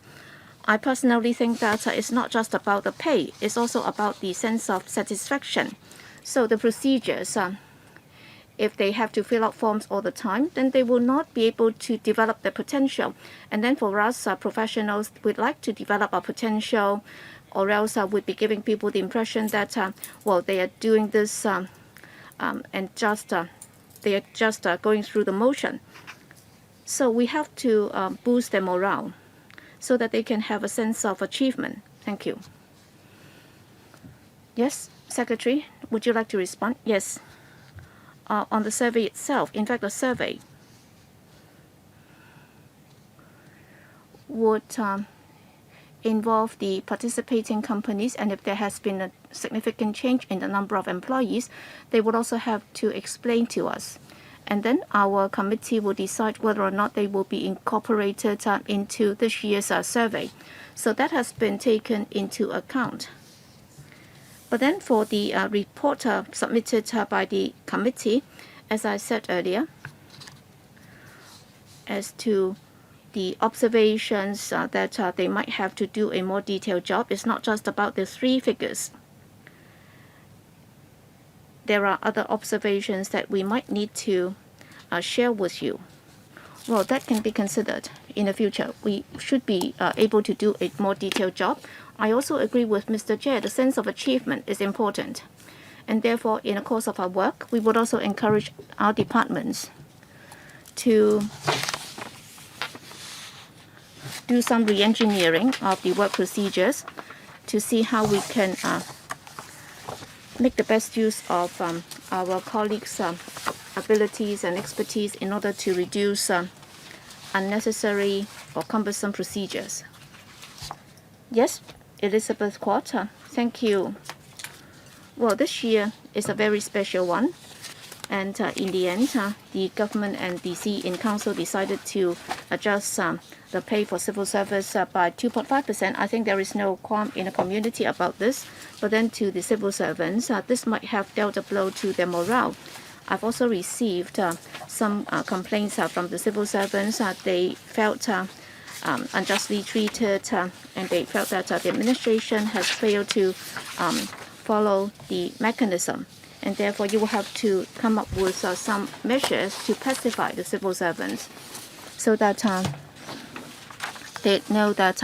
I personally think that it's not just about the pay, it's also about the sense of satisfaction. So the procedures, if they have to fill out forms all the time, then they will not be able to develop their potential. And then for us professionals, we'd like to develop our potential, or else we'd be giving people the impression that, well, they are doing this and just they are just going through the motion. So we have to boost their morale so that they can have a sense of achievement. Thank you. Yes, Secretary, would you like to respond? Yes. On the survey itself, in fact, the survey would involve the participating companies, and if there has been a significant change in the number of employees, they would also have to explain to us. And then our committee will decide whether or not they will be incorporated into this year's survey. So that has been taken into account. But then for the report submitted by the committee, as I said earlier, as to the observations that they might have to do a more detailed job, it's not just about the three figures. There are other observations that we might need to share with you. Well, that can be considered in the future. We should be able to do a more detailed job. I also agree with Mr. Chair, the sense of achievement is important. And therefore, in the course of our work, we would also encourage our departments to do some re-engineering of the work procedures to see how we can make the best use of our colleagues' abilities and expertise in order to reduce unnecessary or cumbersome procedures. Yes, Elizabeth Quarter, thank you. Well, this year is a very special one, And in the end, the government and DC in council decided to adjust the pay for civil service by 2.5%. I think there is no qualm in the community about this. But then to the civil servants, this might have dealt a blow to their morale. I've also received some complaints from the civil servants. They felt unjustly treated, and they felt that the administration has failed to follow the mechanism. And therefore, you will have to come up with some measures to pacify the civil servants so that they know that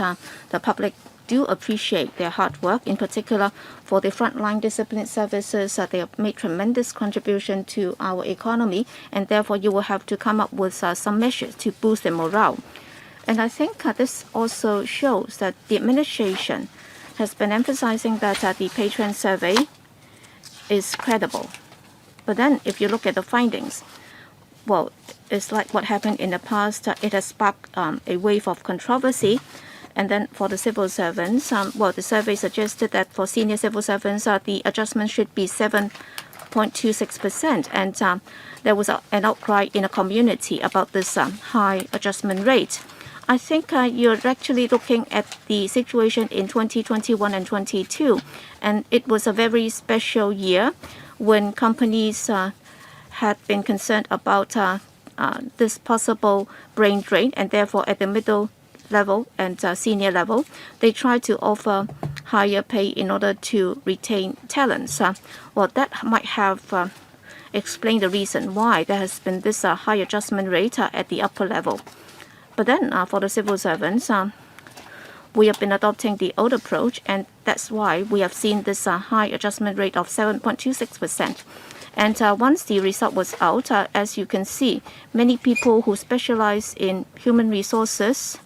the public do appreciate their hard work. In particular, for the frontline discipline services, they have made tremendous contribution to our economy, and therefore you will have to come up with some measures to boost their morale. And I think this also shows that the administration has been emphasizing that the pay trend survey is credible. But then if you look at the findings, well, it's like what happened in the past. It has sparked a wave of controversy. And then for the civil servants, well, the survey suggested that for senior civil servants, the adjustment should be 7.26%. And there was an outcry in the community about this high adjustment rate. I think you're actually looking at the situation in 2021 and 22. And it was a very special year when companies had been concerned about this possible brain drain. And therefore, at the middle level and senior level, they try to offer higher pay in order to retain talents. Well, that might have explained the reason why there has been this high adjustment rate at the upper level. But then for the civil servants, we have been adopting the old approach, and that's why we have seen this high adjustment rate of 7.26%. And once the result was out, as you can see, many people who specialize in human resources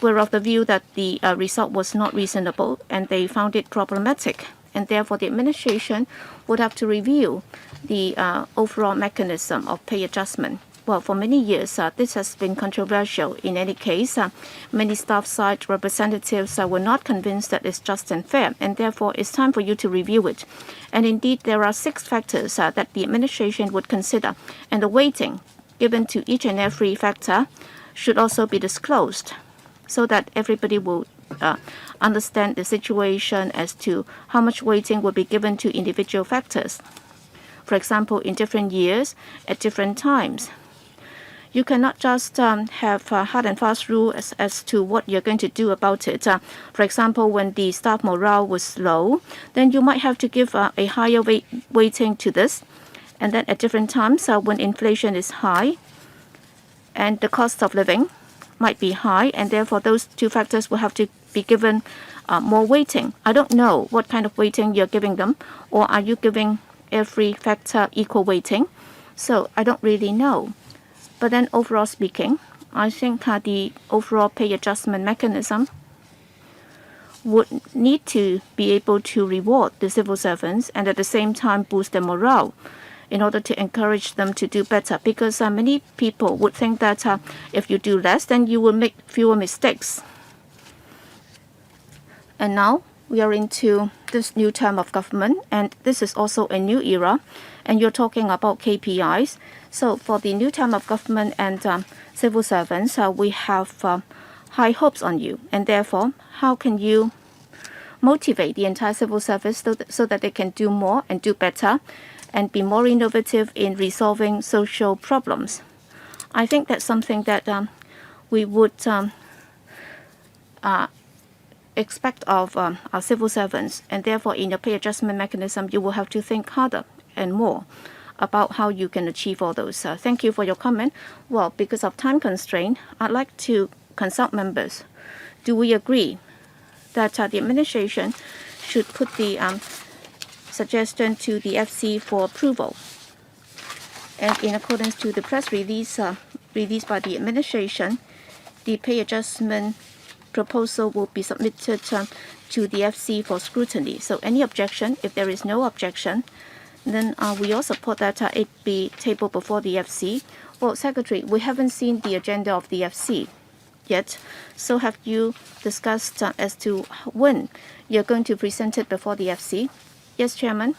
were of the view that the result was not reasonable, and they found it problematic. And therefore, the administration would have to review the overall mechanism of pay adjustment. Well, for many years, this has been controversial. In any case, many staff side representatives were not convinced that it's just and fair, and therefore it's time for you to review it. And indeed, there are 6 factors that the administration would consider, and the weighting given to each and every factor should also be disclosed, so that everybody will understand the situation as to how much weighting will be given to individual factors. For example, in different years, at different times. You cannot just have a hard and fast rule as to what you're going to do about it. For example, when the staff morale was low, then you might have to give a higher weighting to this. And then at different times, when inflation is high and the cost of living might be high, and therefore those 2 factors will have to be given more weighting. I don't know what kind of weighting you're giving them, or are you giving every factor equal weighting? So I don't really know. But then overall speaking, I think the overall pay adjustment mechanism would need to be able to reward the civil servants and at the same time boost their morale in order to encourage them to do better. Because many people would think that if you do less, then you will make fewer mistakes. And now we are into this new term of government, and this is also a new era, and you're talking about KPIs. So for the new term of government and civil servants, we have high hopes on you, and therefore, how can you motivate the entire civil service so that they can do more and do better and be more innovative in resolving social problems? I think that's something that we would expect of our civil servants, and therefore in your pay adjustment mechanism, you will have to think harder and more about how you can achieve all those. Thank you for your comment. Well, because of time constraint, I'd like to consult members. Do we agree that the administration should put the suggestion to the FC for approval? And in accordance to the press release released by the administration, the pay adjustment proposal will be submitted to the FC for scrutiny. So any objection? If there is no objection, then we all support that it be tabled before the FC. Well, Secretary, we haven't seen the agenda of the FC yet. So have you discussed as to when you're going to present it before the FC? Yes, Chairman.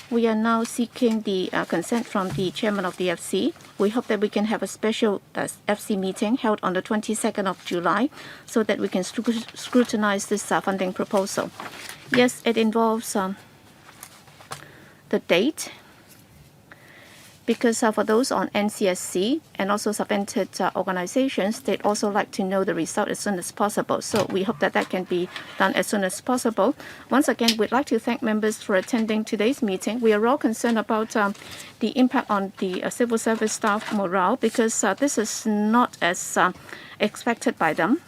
we are now seeking the consent from the chairman of the FC. We hope that we can have a special FC meeting held on the 22nd of July so that we can scrutinize this funding proposal. Yes, it involves the date, because for those on NCSC and also subvented organizations, they'd also like to know the result as soon as possible. So we hope that that can be done as soon as possible. Once again, we'd like to thank members for attending today's meeting. We are all concerned about the impact on the civil service staff morale, because this is not as expected by them.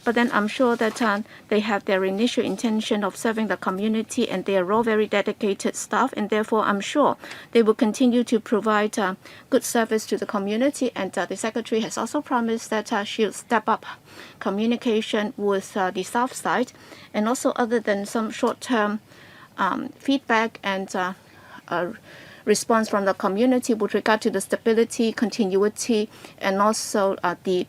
But then I'm sure that they have their initial intention of serving the community, and they are all very dedicated staff, and therefore I'm sure they will continue to provide good service to the community. And the Secretary has also promised that she'll step up communication with the South side, and also other than some short-term feedback and response from the community with regard to the stability, continuity, and also the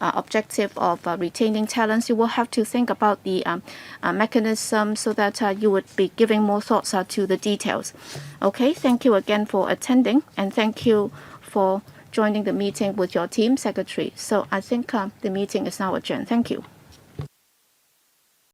objective of retaining talents. You will have to think about the mechanism so that you would be giving more thoughts to the details. Okay, thank you again for attending, and thank you for joining the meeting with your team, Secretary. So I think the meeting is now adjourned. Thank you.